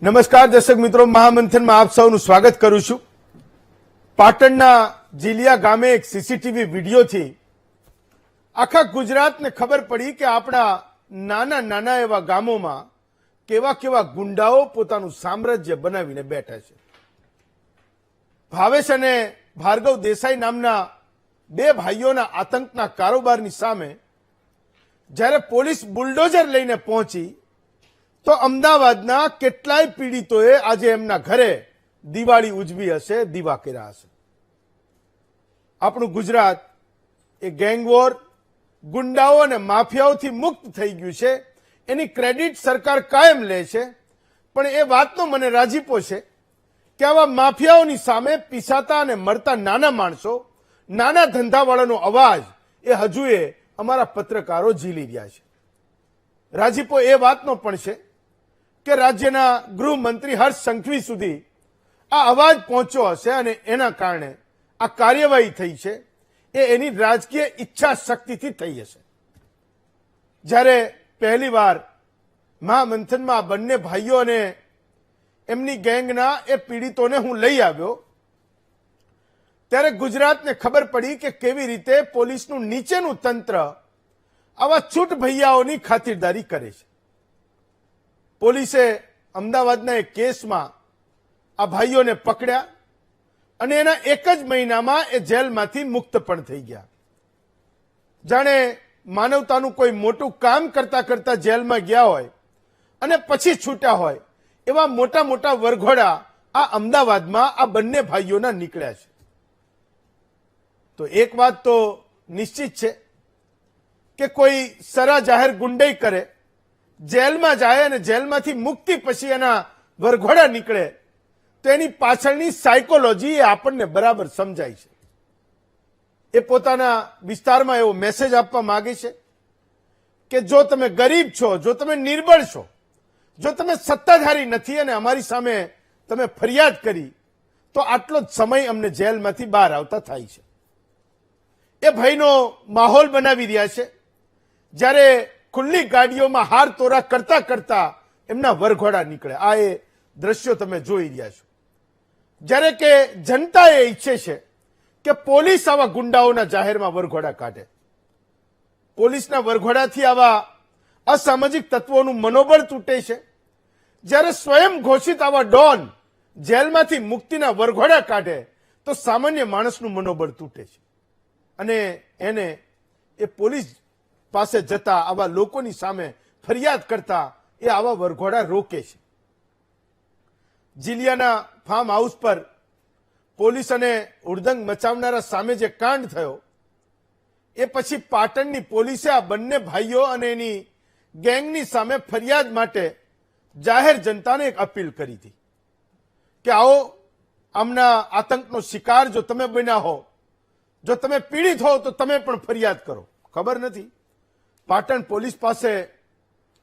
નમસ્કાર દર્શક મિત્રો, મહામંથનમાં આપ સૌનું સ્વાગત કરું છું। પાટણના જીલિયા ગામે એક સીસીટીવી વિડીયોથી આખા ગુજરાતને ખબર પડી કે આપણા નાના નાના એવા ગામોમાં કેવા કેવા ગુંડાઓ પોતાનું સામ્રાજ્ય બનાવીને બેઠા છે। ભાવેશ અને ભાર્ગવ દેસાઈ નામના બે ભાઈઓના આતંકના કારોબારની સામે જ્યારે પોલીસ બુલડોઝર લઈને પહોંચી તો અમદાવાદના કેટલાય પીડિતોએ આજે એમના ઘરે દિવાળી ઉજવી હશે, દીવા કર્યા હશે। આપણું ગુજરાત એ ગેંગવોર, ગુંડાઓ અને માફિયાઓથી મુક્ત થઈ ગયું છે, એની ક્રેડિટ સરકાર કાયમ લે છે। પણ એ વાતનો મને રાજીપો છે કે આવા માફિયાઓની સામે પીસાતા અને મરતા નાના માણસો, નાના ધંધાવાળાનો અવાજ એ હજુ અમારા પત્રકારો ઝીલી રહ્યા છે। રાજીપો એ વાતનો પણ છે કે રાજ્યના ગૃહમંત્રી હર્ષ સંઘવી સુધી આ અવાજ પહોંચ્યો હશે અને એના કારણે આ કાર્યવાહી થઈ છે એ એની રાજકીય ઈચ્છા શક્તિથી થઈ હશે। જ્યારે પહેલીવાર મહામંથનમાં આ બંને ભાઈઓ અને એમની ગેંગના એ પીડિતોને હું લઈ આવ્યો ત્યારે ગુજરાતને ખબર પડી કે કેવી રીતે પોલીસનું નીચેનું તંત્ર આવા છૂટ ભૈયાઓની ખાતિરદારી કરે છે। પોલીસે અમદાવાદના એક કેસમાં આ ભાઈઓને પકડ્યા અને એના એક જ મહિનામાં એ જેલમાંથી મુક્ત પણ થઈ ગયા। જાણે માનવતાનું કોઈ મોટું કામ કરતા કરતા જેલમાં ગયા હોય અને પછી છૂટ્યા હોય એવા મોટા મોટા વરઘોડા આ અમદાવાદમાં આ બંને ભાઈઓના નીકળ્યા છે। તો એક વાત તો નિશ્ચિત છે કે કોઈ સરા જાહેર ગુંડાઈ કરે, જેલમાં જાય અને જેલમાંથી મુક્તિ પછી એના વરઘોડા નીકળે તો એની પાછળની સાયકોલોજી એ આપણને બરાબર સમજાય છે। એ પોતાના વિસ્તારમાં એવો મેસેજ આપવા માંગે છે કે જો તમે ગરીબ છો, જો તમે નિર્બળ છો, જો તમે સત્તાધારી નથી અને અમારી સામે તમે ફરિયાદ કરી તો આટલો જ સમય અમને જેલમાંથી બહાર આવતા થાય છે। એ ભયનો માહોલ બનાવી રહ્યા છે જ્યારે ખુલ્લી ગાડીઓમાં હાર તોરા કરતા કરતા એમના વરઘોડા નીકળે। આ એ દ્રશ્યો તમે જોઈ રહ્યા છો। જ્યારે કે જનતા એ ઈચ્છે છે કે પોલીસ આવા ગુંડાઓના જાહેરમાં વરઘોડા કાઢે। પોલીસના વરઘોડાથી આવા અસામાજિક તત્વોનું મનોબળ તૂટે છે। જ્યારે સ્વયં ઘોષિત આવા ડોન જેલમાંથી મુક્તિના વરઘોડા કાઢે તો સામાન્ય માણસનું મનોબળ તૂટે છે અને એને એ પોલીસ પાસે જતા આવા લોકોની સામે ફરિયાદ કરતા એ આવા વરઘોડા રોકે છે। જીલિયાના ફાર્મ હાઉસ પર પોલીસ અને ઉડદંગ મચાવનારા સામે જે કાંડ થયો એ પછી પાટણની પોલીસે આ બંને ભાઈઓ અને એની ગેંગની સામે ફરિયાદ માટે જાહેર જનતાને એક અપીલ કરી હતી કે આવો આમના આતંકનો શિકાર જો તમે બન્યા હો, જો તમે પીડિત હો તો તમે પણ ફરિયાદ કરો। ખબર નથી પાટણ પોલીસ પાસે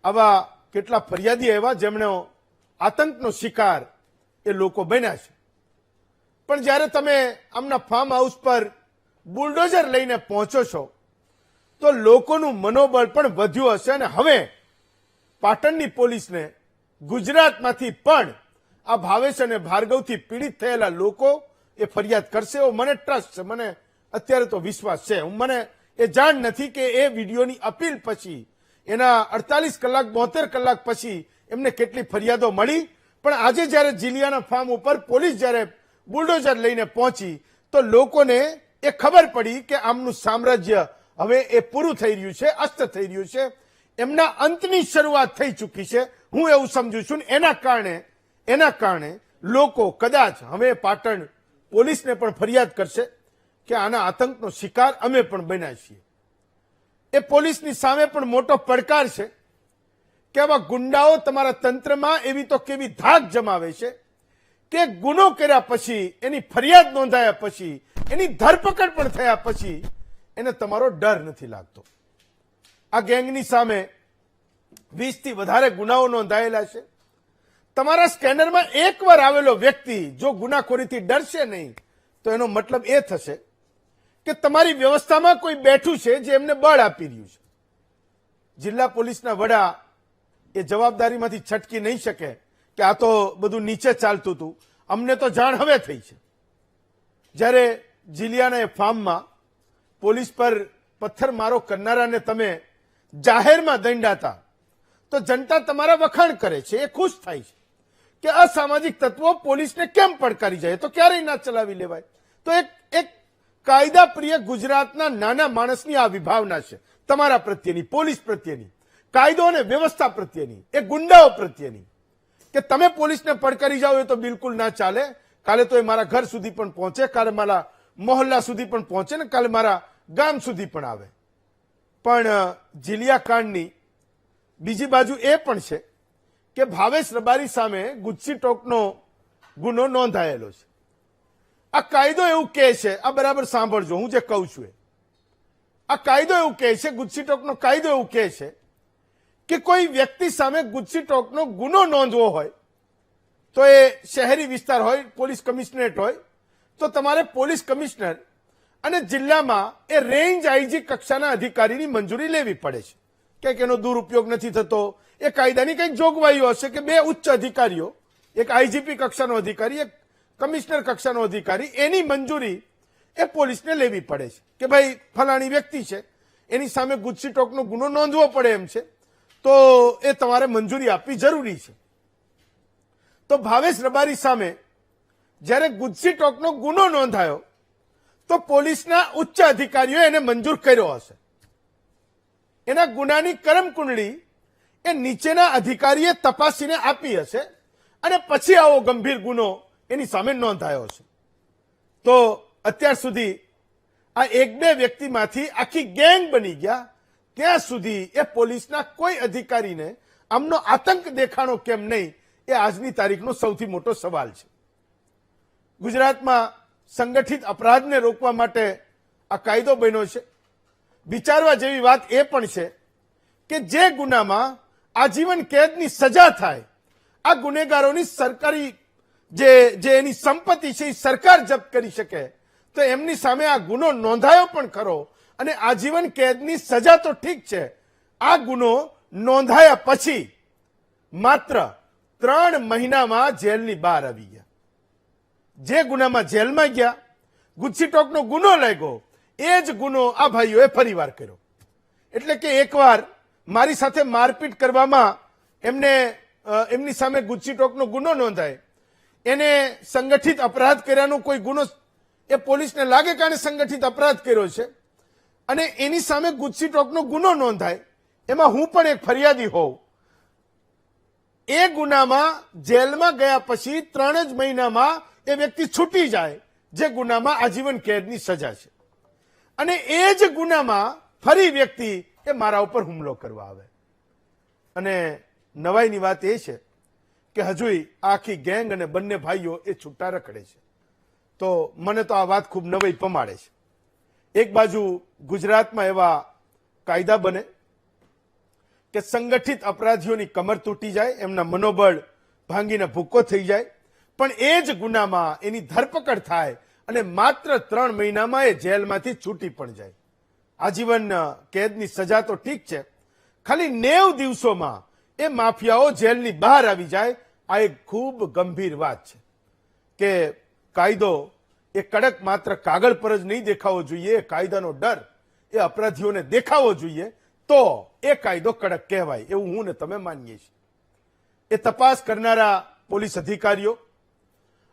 આવા કેટલા ફરિયાદી એવા જેમણે આતંકનો શિકાર એ લોકો બન્યા છે। પણ જ્યારે તમે આમના ફાર્મ હાઉસ પર બુલડોઝર લઈને પહોંચો છો તો લોકોનું મનોબળ પણ વધ્યું હશે અને હવે પાટણની પોલીસને ગુજરાતમાંથી પણ આ ભાવેશ અને ભાર્ગવથી પીડિત થયેલા લોકો એ ફરિયાદ કરશે એવો મને ટ્રસ્ટ છે, મને અત્યારે તો વિશ્વાસ છે। મને એ જાણ નથી કે એ વિડીયોની અપીલ પછી એના 48 કલાક 72 કલાક પછી એમને કેટલી ફરિયાદો મળી। પણ આજે જ્યારે જીલિયાના ફાર્મ ઉપર પોલીસ જ્યારે બુલડોઝર લઈને પહોંચી તો લોકોને એ ખબર પડી કે આમનું સામ્રાજ્ય હવે એ પૂરું થઈ રહ્યું છે, અસ્ત થઈ રહ્યું છે, એમના અંતની શરૂઆત થઈ ચૂકી છે। હું એવું સમજુ છું એના કારણે લોકો કદાચ હવે પાટણ પોલીસને પણ ફરિયાદ કરશે કે આના આતંકનો શિકાર અમે પણ બન્યા છીએ। એ પોલીસની સામે પણ મોટો પડકાર છે કે આવા ગુંડાઓ તમારા તંત્રમાં એવી તો કેવી ધાક જમાવે છે કે ગુનો કર્યા પછી, એની ફરિયાદ નોંધાયા પછી, એની ધરપકડ પણ થયા પછી એને તમારો ડર નથી લાગતો। આ ગેંગની સામે 20 થી વધારે ગુનાઓ નોંધાયેલા છે। તમારા સ્કેનરમાં એકવાર આવેલો વ્યક્તિ જો ગુનાખોરીથી ડરશે નહીં તો એનો મતલબ એ થશે કે તમારી વ્યવસ્થામાં કોઈ બેઠું છે જે એમને બળ આપી રહ્યું છે। જિલ્લા પોલીસના વડા એ જવાબદારીમાંથી છટકી નહીં શકે કે આ તો બધું નીચે ચાલતું હતું. અમને તો જાણ હવે થઈ છે. જ્યારે જીલિયાના ફાર્મમાં પોલીસ પર પથ્થરમારો કરનારાને તમે જાહેરમાં દંડાતા તો જનતા તમારા વખાણ કરે છે, એ ખુશ થાય છે કે અસામાજિક તત્વો પોલીસને કેમ પડકારી જાય, તો ક્યારેય ના ચલાવી લેવાય. તો એક કાયદા પ્રિય ગુજરાતના નાના માણસની આ વિભાવના છે તમારા પ્રત્યેની, પોલીસ પ્રત્યેની, કાયદો અને વ્યવસ્થા પ્રત્યેની, એ ગુંડાઓ પ્રત્યેની, કે તમે પોલીસને પડકારી જાઓ એ તો બિલકુલ ના ચાલે. કાલે તો એ મારા ઘર સુધી પણ પહોંચે, કાલે મારા મોહલ્લા સુધી પણ પહોંચે ને કાલે મારા ગામ સુધી પણ આવે. પણ જીલિયા કાંડની બીજી બાજુ એ પણ છે કે ભાવેશ રબારી સામે ગુજસી ટોકનો ગુનો નોંધાયેલો છે. આ કાયદો એવું કહે છે, આ બરાબર સાંભળજો હું જે કહું છું એ, આ કાયદો એવું કહે છે, ગુજસી ટોકનો કાયદો એવું કહે છે કે કોઈ વ્યક્તિ સામે ગુજસી ટોકનો ગુનો નોંધવો હોય તો એ શહેરી વિસ્તાર હોય, પોલીસ કમિશનરેટ હોય, તો તમારે પોલીસ કમિશનર અને જિલ્લામાં એ રેન્જ આઈજી કક્ષાના અધિકારીની મંજૂરી લેવી પડે છે. કંઈક એનો દુરુપયોગ નથી થતો, એ કાયદાની કંઈક જોગવાઈઓ હશે કે બે ઉચ્ચ અધિકારીઓ, એક આઈજીપી કક્ષાનો અધિકારી, એક કમિશનર કક્ષાનો અધિકારી, એની મંજૂરી એ પોલીસને લેવી પડે છે કે ભાઈ ફલાણી વ્યક્તિ છે, એની સામે ગુજસી ટોકનો ગુનો નોંધવો પડે એમ છે, તો એ તમારે મંજૂરી આપવી જરૂરી છે. તો ભાવેશ રબારી સામે જ્યારે ગુજસી ટોકનો ગુનો નોંધાયો તો પોલીસના ઉચ્ચ અધિકારીઓએ એને મંજૂર કર્યો હશે. એના ગુનાની કરમકુંડળી એ નીચેના અધિકારીએ તપાસીને આપી હશે અને પછી આવો ગંભીર ગુનો એની સામે નોંધાયો છે. તો અત્યાર સુધી આ એક બે વ્યક્તિમાંથી આખી ગેંગ બની ગયા, ત્યાં સુધી એ પોલીસના કોઈ અધિકારીને આમનો આતંક દેખાણો કેમ નહીં, એ આજની તારીખનો સૌથી મોટો સવાલ છે. ગુજરાતમાં સંગઠિત અપરાધને રોકવા માટે આ કાયદો બન્યો છે. વિચારવા જેવી વાત એ પણ છે કે જે ગુનામાં આજીવન કેદની સજા થાય, આ ગુનેગારોની સરકારી જે એની સંપત્તિ છે એ સરકાર જપ્ત કરી શકે, તો એમની સામે આ ગુનો નોંધાયો પણ ખરો અને આજીવન કેદની સજા તો ઠીક છે, આ ગુનો નોંધાયા પછી માત્ર 3 મહિનામાં જેલની બહાર આવી ગયા. જે ગુનામાં જેલમાં ગયા, ગુજસી ટોકનો ગુનો લાગ્યો, એ જ ગુનો આ ભાઈઓએ ફરીવાર કર્યો. એટલે કે એકવાર મારી સાથે મારપીટ કરવામાં એમની સામે ગુજસી ટોકનો ગુનો નોંધાય, એને સંગઠિત અપરાધ કર્યાનો કોઈ ગુનો એ પોલીસને લાગે કે આને સંગઠિત અપરાધ કર્યો છે અને એની સામે ગુજસી ટોકનો ગુનો નોંધાય, એમાં હું પણ એક ફરિયાદી હોઉં, એ ગુનામાં જેલમાં ગયા પછી 3 જ મહિનામાં એ વ્યક્તિ છૂટી જાય, જે ગુનામાં આજીવન કેદની સજા છે, અને એ જ ગુનામાં ફરી વ્યક્તિ એ મારા ઉપર હુમલો કરવા આવે. અને નવાઈની વાત એ છે કે હજુય આખી ગેંગ અને બંને ભાઈઓ એ છૂટા રખડે છે. તો મને તો આ વાત ખૂબ નવાઈ પમાડે છે. એક બાજુ ગુજરાતમાં એવા કાયદા બને કે સંગઠિત અપરાધીઓની કમર તૂટી જાય, એમના મનોબળ ભાંગીને ભૂક્કો થઈ જાય, પણ એ જ ગુનામાં એની ધરપકડ થાય અને માત્ર 3 મહિનામાં એ જેલમાંથી છૂટી પણ જાય. આજીવન કેદની સજા તો ઠીક છે, ખાલી 90 દિવસોમાં એ માફિયાઓ જેલની બહાર આવી જાય. આ એક ખૂબ ગંભીર વાત છે કે કાયદો એ કડક માત્ર કાગળ પર જ નહીં દેખાવો જોઈએ, કાયદાનો ડર એ અપરાધીઓને દેખાવો જોઈએ, તો એ કાયદો કડક કહેવાય, એવું હું ને તમે માનીએ છીએ. એ તપાસ કરનારા પોલીસ અધિકારીઓ,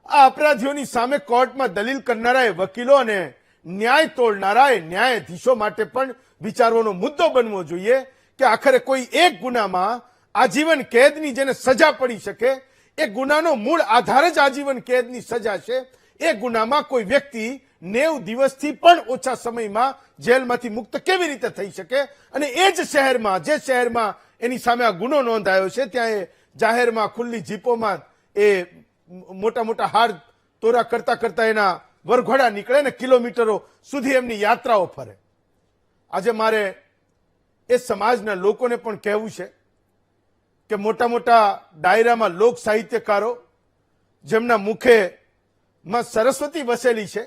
આ અપરાધીઓની સામે કોર્ટમાં દલીલ કરનારા એ વકીલો અને ન્યાય તોડનારા એ ન્યાયાધીશો માટે પણ વિચારવાનો મુદ્દો બનવો જોઈએ કે આખરે કોઈ એક ગુનામાં આજીવન કેદની જેને સજા પડી શકે, એ ગુનાનો મૂળ આધાર જ આજીવન કેદની સજા છે, એ ગુનામાં કોઈ વ્યક્તિ 90 દિવસથી પણ ઓછા સમયમાં જેલમાંથી મુક્ત કેવી રીતે થઈ શકે, અને એ જ શહેરમાં, જે શહેરમાં એની સામે આ ગુનો નોંધાયો છે, ત્યાં એ જાહેરમાં ખુલ્લી જીપોમાં એ મોટા મોટા હાર તોરા કરતા કરતા એના વરઘોડા નીકળે ને કિલોમીટરો સુધી એમની યાત્રાઓ ફરે. આજે મારે એ સમાજના લોકોને પણ કહેવું છે કે મોટા મોટા ડાયરામાં લોક સાહિત્યકારો, જેમના મુખેમાં સરસ્વતી વસેલી છે,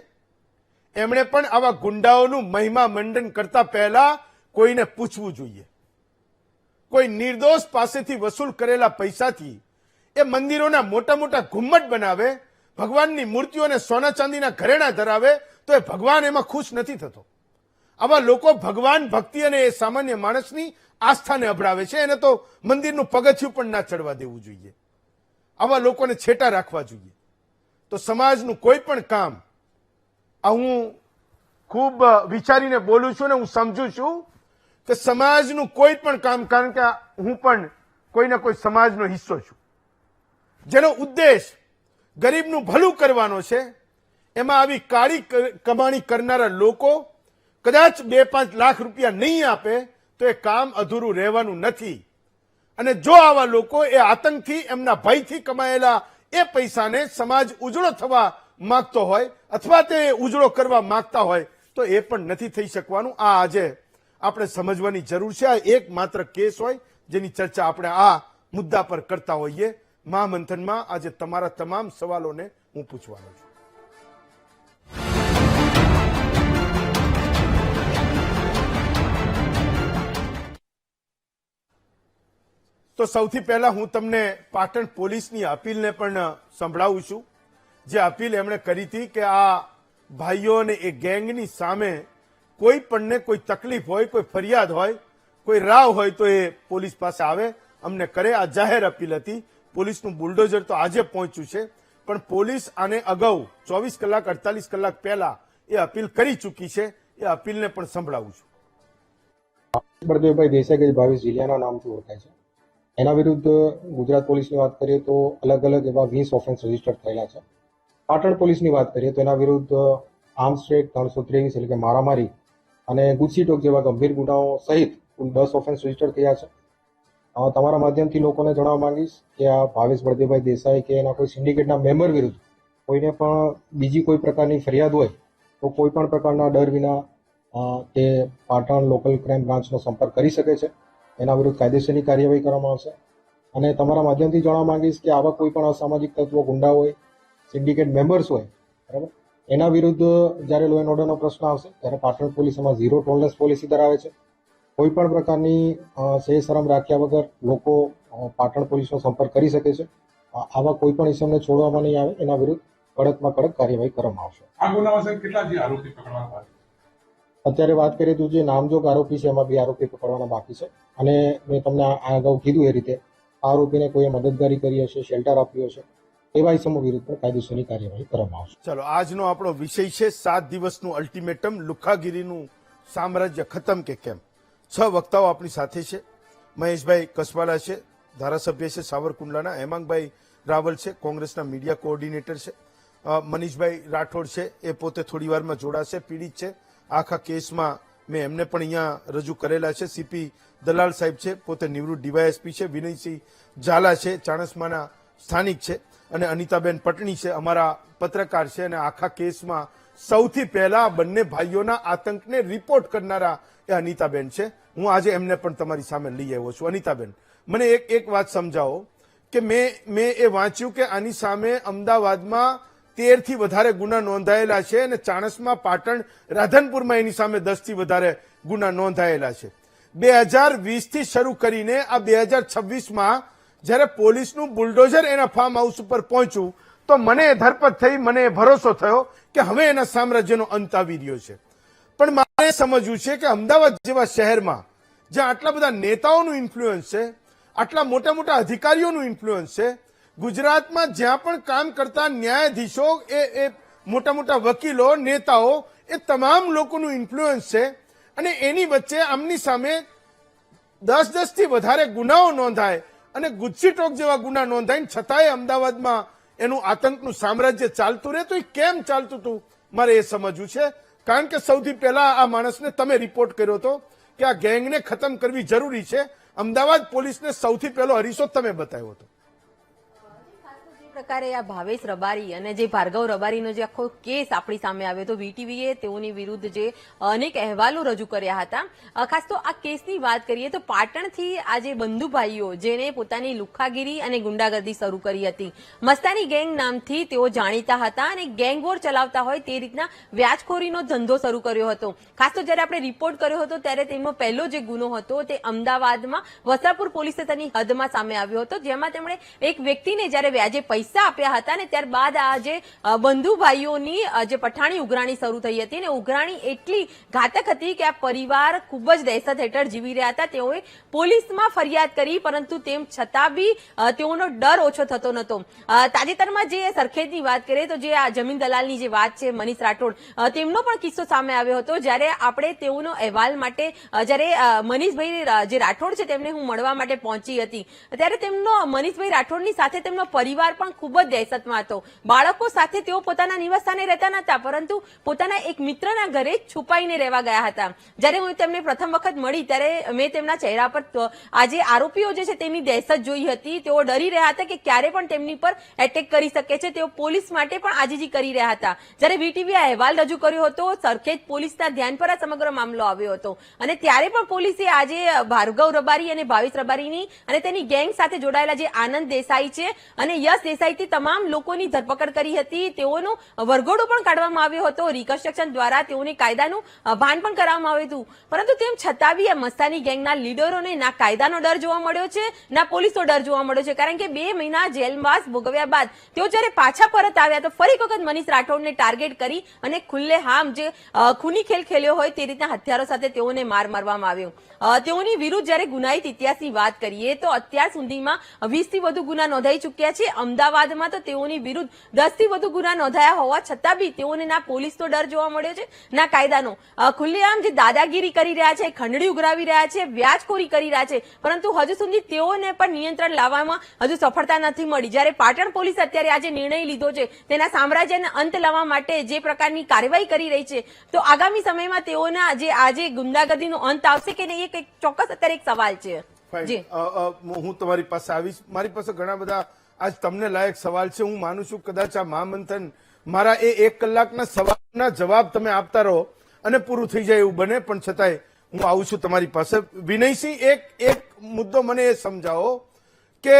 એમણે પણ આવા ગુંડાઓનું મહિમા મંડન કરતા પહેલા કોઈને પૂછવું જોઈએ. કોઈ નિર્દોષ પાસેથી વસૂલ કરેલા પૈસાથી એ મંદિરોના મોટા મોટા ઘુમ્મટ બનાવે, ભગવાનની મૂર્તિઓને સોના ચાંદીના ઘરેણા ધરાવે, તો એ ભગવાન એમાં ખુશ નથી થતો. આવા લોકો ભગવાન ભક્તિ અને એ સામાન્ય માણસની આસ્થાને અભડાવે છે. એને તો મંદિરનું પગથિયું પણ ના ચડવા દેવું જોઈએ. આવા લોકોને છેટા રાખવા જોઈએ. તો સમાજનું કોઈ પણ કામ, આ હું ખૂબ વિચારીને બોલું છું ને હું સમજુ છું કે સમાજનું કોઈ પણ કામ, કારણ કે હું પણ કોઈને કોઈ સમાજનો હિસ્સો છું, જેનો ઉદ્દેશ ગરીબનું ભલું કરવાનો છે, એમાં આવી કાળી કમાણી કરનારા લોકો કદાચ 2-5 લાખ રૂપિયા નહીં આપે તો એ કામ અધૂરું રહેવાનું નથી. અને જો આવા લોકો એ આતંકથી, એમના ભયથી કમાયેલા એ પૈસાને સમાજ ઉજળો થવા માંગતો હોય અથવા તે ઉજળો કરવા માંગતા હોય તો એ પણ નથી થઈ શકવાનું. આ આજે આપણે સમજવાની જરૂર છે. આ એક માત્ર કેસ હોય જેની ચર્ચા આપણે આ મુદ્દા પર કરતા હોઈએ. મહામંથનમાં આજે તમારા તમામ સવાલોને હું પૂછવાનો છું. તો સૌથી પહેલા હું તમને પાટણ પોલીસની અપીલને પણ સંભળાવું છું. જે અપીલ એમણે કરી હતી કે આ ભાઈઓ અને એ ગેંગની સામે કોઈ પણને કોઈ તકલીફ હોય, કોઈ ફરિયાદ હોય, કોઈ રાવ હોય તો એ પોલીસ પાસે આવે, અમને કરે. આ જાહેર અપીલ હતી. પોલીસનું બુલડોઝર તો આજે પહોંચ્યું છે, પણ પોલીસ આને અગાઉ 24 કલાક 48 કલાક પહેલા એ અપીલ કરી ચૂકી છે. એ અપીલને પણ સંભળાવું છું. બળદેવભાઈ દેસાઈ કે 22 જિલ્લાના નામથી ઓળખાય છે, એના વિરુદ્ધ ગુજરાત પોલીસની વાત કરીએ તો અલગ અલગ એવા 20 ઓફેન્સ રજીસ્ટર થયેલા છે. પાટણ પોલીસની વાત કરીએ તો એના વિરુદ્ધ આર્મ્સ એક્ટ 323 એટલે કે મારામારી અને ગુસ્સીટોક જેવા ગંભીર ગુનાઓ સહિત કુલ 10 ઓફેન્સ રજીસ્ટર થયા છે. તમારા માધ્યમથી લોકોને જણાવવા માંગીશ કે આ ભાવેશ બળદેવભાઈ દેસાઈ કે એના કોઈ સિન્ડિકેટના મેમ્બર વિરુદ્ધ કોઈને પણ બીજી કોઈ પ્રકારની ફરિયાદ હોય તો કોઈ પણ પ્રકારના ડર વિના તે પાટણ લોકલ ક્રાઇમ બ્રાન્ચનો સંપર્ક કરી શકે છે. એના વિરુદ્ધ કાયદેસરની કાર્યવાહી કરવામાં આવશે. અને તમારા માધ્યમથી જણાવવા માંગીશ કે આવા કોઈ પણ અસામાજિક તત્વો, ગુંડા હોય, સિન્ડિકેટ મેમ્બર્સ હોય, બરાબર, એના વિરુદ્ધ જ્યારે લો એન્ડ ઓર્ડરનો પ્રશ્ન આવશે ત્યારે પાટણ પોલીસ એમાં 0 ટોલરન્સ પોલિસી ધરાવે છે. કોઈ પણ પ્રકારની શરમ રાખ્યા વગર લોકો પાટણ પોલીસનો સંપર્ક કરી શકે છે. આવા કોઈ પણ ઇસમને છોડવામાં નહીં આવે. એના વિરુદ્ધ કડકમાં કડક કાર્યવાહી કરવામાં આવશે. આ ગુનામાં કેટલા જે આરોપી પકડવામાં આવ્યા? અત્યારે વાત કરીએ તો જે નામજોગ આરોપી છે એમાં 2 આરોપી પકડવાના બાકી છે. અને મેં તમને આ અગાઉ કીધું એ રીતે આરોપીને કોઈએ મદદગારી કરી હશે, શેલ્ટર આપ્યું હશે, એવા ઇસમો વિરુદ્ધ પણ કાયદેસરની કાર્યવાહી કરવામાં આવશે. ચલો, આજનો આપણો વિષય છે 7 દિવસનું અલ્ટિમેટમ, લુખાગીરીનું સામ્રાજ્ય ખતમ કે કેમ. 6 વક્તાઓ આપણી સાથે છે. મહેશભાઈ કસવાલા છે, ધારાસભ્ય છે સાવરકુંડલાના. હેમાંગભાઈ રાવલ છે, કોંગ્રેસના મીડિયા કોઓર્ડિનેટર છે. મનીષભાઈ રાઠોડ છે, એ પોતે થોડી વારમાં જોડાશે, પીડિત છે આખા કેસમાં. મેં એમને પણ અહીંયા રજૂ કરેલા છે. સીપી દલાલ સાહેબ છે, પોતે નિવૃત્ત ડીવાયએસપી છે. વિનયસિંહ ઝાલા છે, ચાણસ્માના સ્થાનિક છે. અને અનિતાબેન પટણી છે, અમારા પત્રકાર છે. અને આખા કેસમાં સૌથી પહેલા બંને ભાઈઓના આતંકને રિપોર્ટ કરનારા એ અનિતાબેન છે. હું આજે એમને પણ તમારી સામે લઈ આવ્યો છું. અનિતાબેન, મને એક વાત સમજાવો કે મેં એ વાંચ્યું કે આની સામે અમદાવાદમાં 13 થી વધારે ગુના નોંધાયેલા છે અને ચાણસ્મા, પાટણ, રાધનપુરમાં એની સામે 10 થી વધારે ગુના નોંધાયેલા છે. 2020 થી શરૂ કરીને આ 2026માં જ્યારે પોલીસનું બુલડોઝર એના ફાર્મ હાઉસ ઉપર પહોંચ્યું તો મને ધરપત થઈ, મને ભરોસો થયો કે હવે એના સામ્રાજ્યનો અંત આવી રહ્યો છે. પણ મારે સમજવું છે કે અમદાવાદ જેવા શહેરમાં જ્યાં આટલા બધા નેતાઓનું ઇન્ફ્લુઅન્સ છે, આટલા મોટા મોટા અધિકારીઓનું ઇન્ફ્લુઅન્સ છે, ગુજરાતમાં જ્યાં પણ કામ કરતા ન્યાયાધીશો, એ મોટા મોટા વકીલો, નેતાઓ, એ તમામ લોકોનું ઇન્ફ્લુઅન્સ છે. અને એની વચ્ચે આમની સામે 10 થી વધારે ગુનાઓ નોંધાય અને ગુસ્સીટોક જેવા ગુના નોંધાય, છતાંય અમદાવાદમાં એનું આતંકનું સામ્રાજ્ય ચાલતું રહે. તો એ કેમ ચાલતું હતું મારે એ સમજવું છે. કારણ કે સૌથી પહેલા આ માણસને તમે રિપોર્ટ કર્યો હતો કે આ ગેંગને ખતમ કરવી જરૂરી છે. અમદાવાદ પોલીસને સૌથી પહેલો હરીસો તમે બતાવ્યો હતો. પ્રકારે આ ભાવેશ રબારી અને જે ભાર્ગવ રબારીનો જે આખો કેસ આપણી સામે આવ્યો તો વીટીવીએ તેઓની વિરુદ્ધ જે અનેક અહેવાલો રજૂ કર્યા હતા. ખાસ તો આ કેસની વાત કરીએ તો પાટણથી આ જે બંધુભાઈઓ જેને પોતાની લુખ્ખાગીરી અને ગુંડાગર્દી શરૂ કરી હતી, મસ્તાની ગેંગ નામથી તેઓ જાણીતા હતા અને ગેંગ વોર ચલાવતા હોય તે રીતના વ્યાજખોરીનો ધંધો શરૂ કર્યો હતો. ખાસ તો જયારે આપણે રિપોર્ટ કર્યો હતો ત્યારે તેમનો પહેલો જે ગુનો હતો તે અમદાવાદમાં વસ્ત્રાપુર પોલીસ સ્ટેશનની હદમાં સામે આવ્યો હતો, જેમાં તેમણે એક વ્યક્તિને જયારે વ્યાજે પૈસા આપ્યા હતા અને ત્યારબાદ આ જે બંધુભાઈઓની જે પઠાણી ઉઘરાણી શરૂ થઈ હતી અને ઉઘરાણી એટલી ઘાતક હતી કે આ પરિવાર ખૂબ જ દહેશત હેઠળ જીવી રહ્યા હતા. તેઓએ પોલીસમાં ફરિયાદ કરી, પરંતુ તેમ છતાં બી તેઓનો ડર ઓછો થતો નહોતો. તાજેતરમાં જે સરખેજની વાત કરીએ તો જે આ જમીન દલાલની જે વાત છે, મનીષ રાઠોડ, તેમનો પણ કિસ્સો સામે આવ્યો હતો. જયારે આપણે તેઓનો અહેવાલ માટે જયારે મનીષભાઈ જે રાઠોડ છે તેમને હું મળવા માટે પહોંચી હતી ત્યારે તેમનો મનીષભાઈ રાઠોડની સાથે તેમનો પરિવાર પણ ખૂબ જ દહેશતમાં હતો. બાળકો સાથે તેઓ પોતાના નિવાસસ્થાને રહેતા નહોતા, પરંતુ પોતાના એક મિત્રના ઘરે છુપાઈને રહેવા ગયા હતા. જયારે હું તેમને પ્રથમ વખત મળી ત્યારે મેં તેમના ચહેરા પર આ જે આરોપીઓ જે છે તેની દહેશત જોઈ હતી. તેઓ ડરી રહ્યા હતા કે ક્યારે પણ તેમની પર એટેક કરી શકે છે. તેઓ પોલીસ માટે પણ આજીજી કરી રહ્યા હતા. જયારે વીટીવી આ અહેવાલ રજૂ કર્યો હતો, સરખેજ પોલીસના ધ્યાન પર આ સમગ્ર મામલો આવ્યો હતો અને ત્યારે પણ પોલીસે આજે ભાર્ગવ રબારી અને ભાવેશ રબારીની અને તેની ગેંગ સાથે જોડાયેલા જે આનંદ દેસાઈ છે અને યશ દેસાઈથી તમામ લોકોની ધરપકડ કરી હતી. તેઓનો વરઘોડો પણ કાઢવામાં આવ્યો હતો. રિકન્સ્ટ્રક્શન દ્વારા તેઓને કાયદાનું ભાન પણ કરાવવામાં આવ્યું હતું. પરંતુ તેમ છતાં બી આ મસ્તાની ગેંગના લીડરોને ના કાયદાનો ડર જોવા મળ્યો છે, ના પોલીસનો ડર જોવા મળ્યો છે. કારણ કે 2 મહિના જેલવાસ ભોગવ્યા બાદ તેઓ જયારે પાછા પરત આવ્યા તો ફરી એક વખત મનીષ રાઠોડને ટાર્ગેટ કરી અને ખુલ્લેઆમ જે ખૂની ખેલ ખેલ્યો હોય તે રીતના હથિયારો સાથે તેઓને માર મારવામાં આવ્યો. તેઓની વિરુદ્ધ જયારે ગુનાહિત ઇતિહાસની વાત કરીએ તો અત્યાર સુધીમાં 20 થી વધુ ગુના નોંધાઈ ચૂક્યા છે. અમદાવાદમાં તો તેઓની વિરુદ્ધ 10 થી વધુ ગુના નોંધાયા હોવા છતાં બી તેઓને ના પોલીસનો ડર જોવા મળ્યો છે, ના કાયદાનો. ખુલ્લેઆમ જે દાદાગીરી કરી રહ્યા છે, ખંડણી ઉઘરાવી રહ્યા છે, વ્યાજખોરી કરી રહ્યા છે, પરંતુ હજુ સુધી તેઓને પણ નિયંત્રણ લાવવામાં હજુ સફળતા નથી મળી. જયારે પાટણ પોલીસ અત્યારે આજે નિર્ણય લીધો છે તેના સામ્રાજ્યને અંત લાવવા માટે જે પ્રકારની કાર્યવાહી કરી રહી છે, તો આગામી સમયમાં તેઓના જે આજે ગુંડાગર્દીનો અંત આવશે કે નહીં, એક ચોક્કસ અત્યારે એક સવાલ છે. જી હું તમારી પાસે આવીશ. મારી પાસે ઘણા બધા આજ તમને લાયક સવાલ છે. હું માનું છું કદાચ આ મહામંથન મારા એ 1 કલાકના સવાલના જવાબ તમે આપતા રહો અને પૂરું થઈ જાય એવું બને, પણ છતાંય હું આવું છું તમારી પાસે. વિનયસિંહ, એક મુદ્દો મને એ સમજાવો કે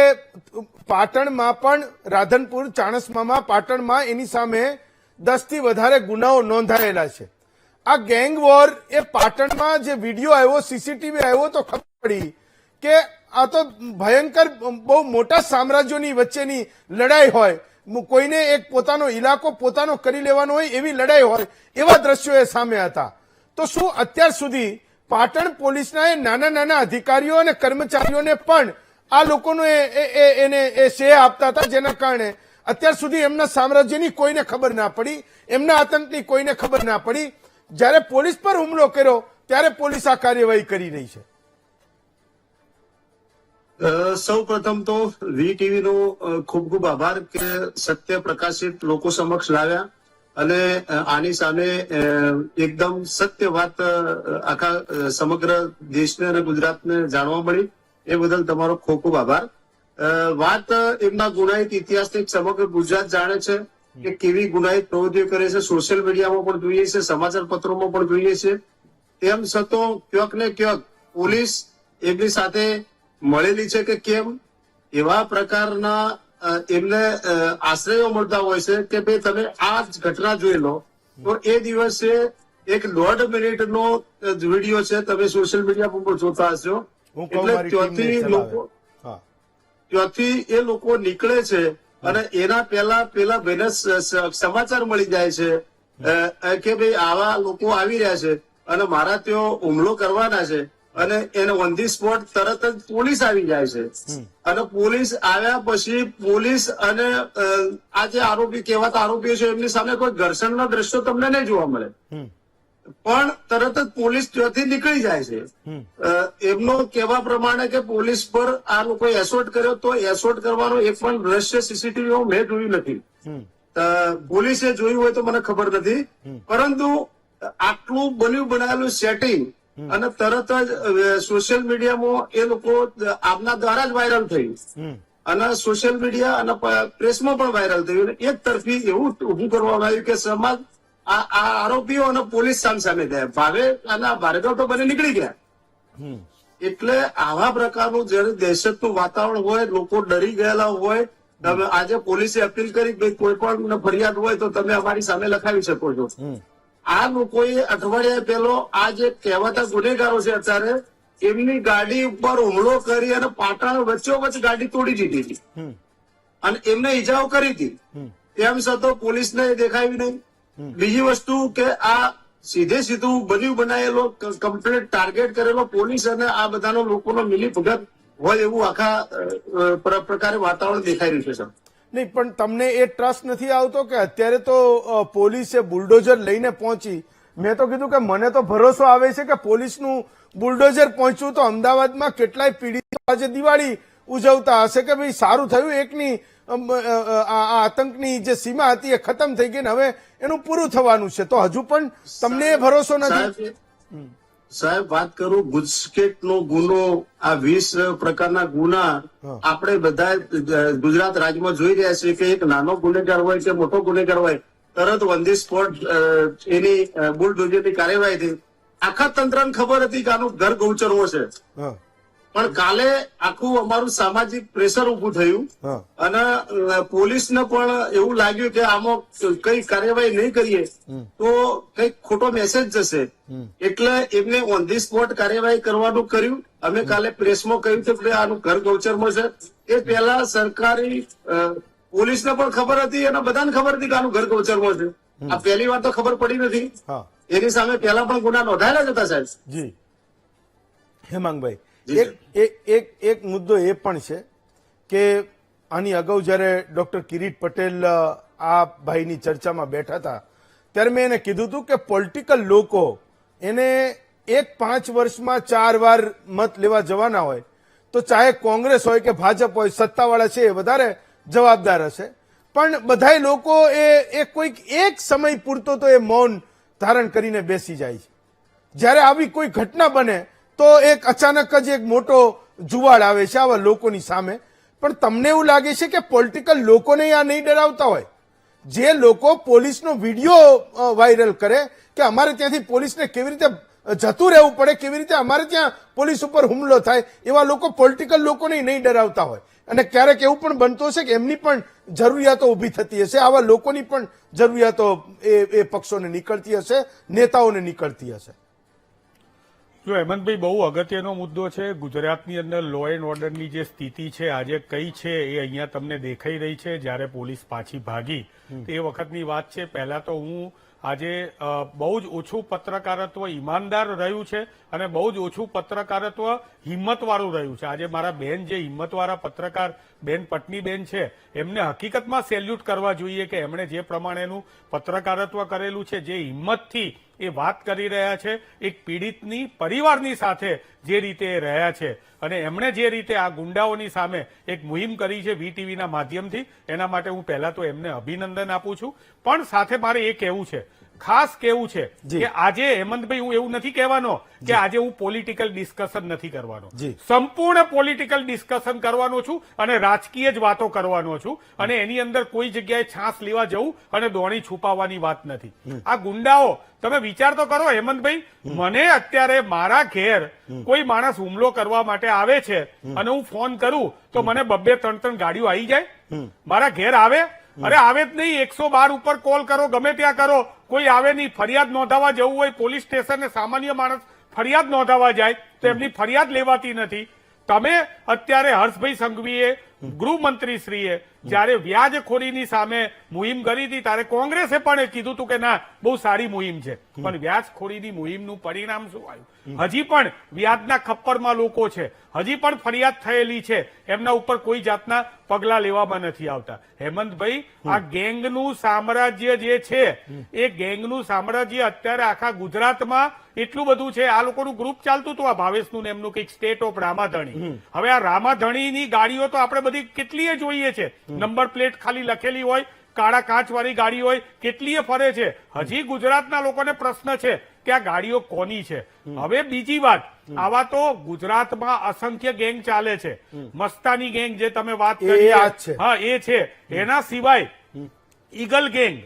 પાટણમાં પણ રાધનપુર, ચાણસ્મામાં, પાટણમાં એની સામે 10 થી વધારે ગુનાઓ નોંધાયેલા છે. આ ગેંગ વોર એ પાટણમાં જે વિડીયો આવ્યો, સીસીટીવી આવ્યો તો ખબર પડી કે આ તો ભયંકર બહુ મોટા સામ્રાજ્યોની વચ્ચેની લડાઈ હોય. કોઈને એક પોતાનો ઇલાકો પોતાનો કરી લેવાનો હોય એવી લડાઈ હોય, એવા દ્રશ્યો એ સામે હતા. તો શું અત્યાર સુધી પાટણ પોલીસના એ નાના નાના અધિકારીઓ અને કર્મચારીઓને પણ આ લોકોનો એને શ્રેય આપતા હતા, જેના કારણે અત્યાર સુધી એમના સામ્રાજ્યની કોઈને ખબર ના પડી, એમના આતંકની કોઈને ખબર ના પડી? જયારે પોલીસ પર હુમલો કર્યો ત્યારે પોલીસ આ કાર્યવાહી કરી રહી છે. સૌ પ્રથમ તો વીટીવી નો ખૂબ ખૂબ આભાર કે સત્ય પ્રકાશિત લોકો સમક્ષ લાવ્યા અને આની સામે એકદમ સત્ય વાત આખા સમગ્ર દેશને અને ગુજરાતને જાણવા મળી. એ બદલ તમારો ખૂબ ખૂબ આભાર. વાત એમના ગુનાહિત ઇતિહાસની સમગ્ર ગુજરાત જાણે છે કે કેવી ગુનાહિત પ્રવૃત્તિઓ કરે છે. સોશિયલ મીડિયામાં પણ જોઈએ છે, સમાચાર પત્રોમાં પણ જોઈએ છે. તેમ છતાં ક્યાંક ને ક્યાંક પોલીસ એમની સાથે મળેલી છે કે કેમ, એવા પ્રકારના એમને આશ્રયો મળતા હોય છે કે ભાઈ તમે આ જ ઘટના જોઈ લો. તો એ દિવસે 1.5 મિનિટનો વિડીયો છે, તમે સોશિયલ મીડિયા પર જોતા હશો. એટલે ત્યાંથી એ લોકો નીકળે છે અને એના પેલા ભાઈને સમાચાર મળી જાય છે કે ભાઈ આવા લોકો આવી રહ્યા છે અને મારા ત્યાં હુમલો કરવાના છે, અને એને ઓન ધી સ્પોટ તરત જ પોલીસ આવી જાય છે. અને પોલીસ આવ્યા પછી પોલીસ અને આ જે આરોપી કહેવાતા આરોપીઓ છે એમની સામે કોઈ ઘર્ષણના દ્રશ્યો તમને નહીં જોવા મળે, પણ તરત જ પોલીસ ત્યાંથી નીકળી જાય છે. એમનો કહેવા પ્રમાણે કે પોલીસ પર આ લોકોએ એસોલ્ટ કર્યો, તો એસોલ્ટ કરવાનો એક પણ દ્રશ્ય સીસીટીવીમાં મેં જોયું નથી. પોલીસે જોયું હોય તો મને ખબર નથી, પરંતુ આટલું બન્યું બનાવેલું સેટિંગ અને તરત જ સોશિયલ મીડિયામાં એ લોકો આપના દ્વારા જ વાયરલ થયું. અને સોશિયલ મીડિયા અને પ્રેસમાં પણ વાયરલ થયું. અને એક તરફી એવું ઉભું કરવામાં આવ્યું કે સમાજ આ આરોપીઓ અને પોલીસ સામે થયા. ભાર્ગવ તો બને નીકળી ગયા. એટલે આવા પ્રકારનું જયારે દહેશતનું વાતાવરણ હોય, લોકો ડરી ગયેલા હોય, તમે આજે પોલીસે અપીલ કરી કે કોઈ પણ ફરિયાદ હોય તો તમે અમારી સામે લખાવી શકો છો. આ લોકોએ અઠવાડિયા પહેલો આ જે કહેવાતા ગુનેગારો છે અત્યારે એમની ગાડી ઉપર હુમલો કરી અને પાટણ વચ્ચોવચ્ચ ગાડી તોડી દીધી હતી અને એમને ઈજાઓ કરી હતી. તેમ છતાં પોલીસને દેખાવી નહીં. બીજી વસ્તુ કે આ સીધે સીધું બન્યું બનાયેલો કમ્પ્લીટ ટાર્ગેટ કરેલો પોલીસ અને આ બધાનો લોકોનો મિલી ભગત હોય એવું આખા પ્રકારે વાતાવરણ દેખાઈ રહ્યું છે. સર નહીં, પણ તમને એ ટ્રસ્ટ નથી આવતો કે અત્યારે તો પોલીસે બુલડોઝર લઈને પહોંચી? મેં તો કીધું કે મને તો ભરોસો આવે છે કે પોલીસનું બુલડોઝર પહોંચ્યું તો અમદાવાદમાં કેટલાય પીડિતો આજે દિવાળી ઉજવતા હશે કે ભાઈ સારું થયું, એકની આ આતંકની જે સીમા હતી એ ખતમ થઈ ગઈ ને હવે એનું પૂરું થવાનું છે. તો હજુ પણ તમને એ ભરોસો નથી? સાહેબ વાત કરું, ગુજકેટનો ગુનો, આ 20 પ્રકારના ગુના આપણે બધા ગુજરાત રાજ્યમાં જોઈ રહ્યા છીએ કે એક નાનો ગુનેગાર હોય કે મોટો ગુનેગાર હોય તરત ઓન ધી સ્પોટ એની બુલડોઝરની કાર્યવાહી થઈ. આખા તંત્રને ખબર હતી કે આનું ઘર ગૌચરવો છે, પણ કાલે આખું અમારું સામાજિક પ્રેશર ઉભું થયું અને પોલીસને પણ એવું લાગ્યું કે આમાં કઈ કાર્યવાહી નહીં કરીએ તો કઈક ખોટો મેસેજ જશે, એટલે એમને ઓન ધી સ્પોટ કાર્યવાહી કરવાનું કર્યું. અમે કાલે પ્રેસમાં કહ્યું હતું કે આનું ઘર ગૌચરમાં છે. એ પહેલા સરકારી પોલીસને પણ ખબર હતી અને બધાને ખબર હતી કે આનું ઘર ગૌચરમાં છે. આ પહેલી વાર તો ખબર પડી નથી. એની સામે પહેલા પણ ગુના નોંધાયેલા જ હતા. સાહેબ જી હેમાંગભાઈ, એક મુદ્દો એ પણ છે કે આની અગાઉ જયારે ડોક્ટર કિરીટ પટેલ આ ભાઈની ચર્ચામાં બેઠા હતા ત્યારે મેં એને કીધું હતું કે પોલિટિકલ લોકો એને 5 વર્ષમાં 4 વાર મત લેવા જવાના હોય તો ચાહે કોંગ્રેસ હોય કે ભાજપ હોય, સત્તાવાળા છે એ વધારે જવાબદાર હશે, પણ બધાય લોકો એ કોઈક એક સમય પૂરતો તો એ મૌન ધારણ કરીને બેસી જાય છે. જ્યારે આવી કોઈ ઘટના બને તો એક અચાનક જ એક મોટો જુવાળ આવે છે આવા લોકોની સામે. પણ તમને એવું લાગે છે કે પોલિટિકલ લોકોને આ નહીં ડરાવતા હોય? જે લોકો પોલીસનો વિડીયો વાયરલ કરે કે અમારે ત્યાંથી પોલીસને કેવી રીતે જતું રહેવું પડે, કેવી રીતે અમારે ત્યાં પોલીસ ઉપર હુમલો થાય, એવા લોકો પોલિટિકલ લોકોને નહીં ડરાવતા હોય. અને ક્યારેક એવું પણ બનતું હશે કે એમની પણ જરૂરિયાતો ઉભી થતી હશે, આવા લોકોની પણ જરૂરિયાતો એ પક્ષોને નીકળતી હશે, નેતાઓને નીકળતી હશે. જો હેમંતભાઈ, બહુ અગત્યનો મુદ્દો છે. ગુજરાતની અંદર લો એન્ડ ઓર્ડરની જે સ્થિતિ છે આજે કઈ છે એ અહીંયા તમને દેખાઈ રહી છે. જ્યારે પોલીસ પાછી ભાગી તે વખતની વાત છે. પહેલા તો હું આજે બહુ જ ઓછું પત્રકારત્વ ઈમાનદાર રહ્યું છે અને બહુ જ ઓછું પત્રકારત્વ હિંમતવાળું રહ્યું છે. આજે મારા બહેન જે હિંમતવાળા પત્રકાર બેન પટનીબેન છે એમને હકીકતમાં સેલ્યુટ કરવા જોઈએ કે એમણે જે પ્રમાણેનું પત્રકારત્વ કરેલું છે, જે હિંમતથી એ વાત કરી રહ્યા છે એક પીડિતની પરિવારની સાથે જે રીતે રહ્યા છે અને એમણે જે રીતે આ ગુંડાઓની સામે એક મુહિમ કરી છે વીટીવીના માધ્યમથી, એના માટે હું પહેલા તો એમને અભિનંદન આપું છું. પણ સાથે મારે એ કહેવું છે, ખાસ કહેવું છે કે આજે હેમંતભાઈ હું એવું નથી કહેવાનો કે આજે હું પોલિટિકલ ડિસ્કશન નથી કરવાનો, સંપૂર્ણ પોલિટિકલ ડિસ્કશન કરવાનો છું અને રાજકીય જ વાતો કરવાનો છું અને એની અંદર કોઈ જગ્યાએ છાસ લેવા જવું અને દોણી છુપાવવાની વાત નથી. આ ગુંડાઓ, તમે વિચાર તો કરો હેમંતભાઈ, મને અત્યારે મારા ઘેર કોઈ માણસ હુમલો કરવા માટે આવે છે અને હું ફોન કરું તો મને 2-3 ગાડીઓ આવી જાય મારા ઘેર આવે. અરે આવે જ નહીં, 112 ઉપર કોલ કરો, ગમે ત્યાં કરો, કોઈ આવે નહીં. ફરિયાદ નોંધાવા જવું હોય પોલીસ સ્ટેશને, સામાન્ય માણસ ફરિયાદ નોંધાવા જાય તો એમની ફરિયાદ લેવાતી નથી. તમે અત્યારે હર્ષભાઈ સંઘવીએ, ગૃહમંત્રીશ્રીએ જયારે વ્યાજખોરીની સામે મુહિમ કરી હતી ત્યારે કોંગ્રેસે પણ કીધું હતું કે ના બહુ સારી મુહિમ છે, પણ વ્યાજખોરીની મુહિમનું પરિણામ શું આવ્યું? હજી પણ વ્યાજના ખપ્પરમાં લોકો છે, હજી પણ ફરિયાદ થયેલી છે, એમના ઉપર કોઈ જાતના પગલા લેવામાં નથી આવતા. હેમંતભાઈ, આ ગેંગનું સામ્રાજ્ય જે છે એ ગેંગનું સામ્રાજ્ય અત્યારે આખા ગુજરાતમાં એટલું બધું છે. આ લોકોનું ગ્રુપ ચાલતું હતું, આ ભાવેશનું ને એમનું કંઈક સ્ટેટ ઓફ રામાધણી. હવે આ રામાધણીની ગાડીઓ તો આપણે બધી કેટલીય જોઈએ છે, નંબર પ્લેટ ખાલી લખેલી હોય, કાળા કાચવાળી ગાડી હોય, કેટલીય ફરે છે. હજી ગુજરાતના લોકોને પ્રશ્ન છે કે આ ગાડીઓ કોની છે. હવે બીજી વાત, આવા તો ગુજરાતમાં અસંખ્ય ગેંગ ચાલે છે. મસ્તાની ગેંગ જે તમે વાત કરી, આ જ છે. હા એ છે. એના સિવાય ઈગલ ગેંગ,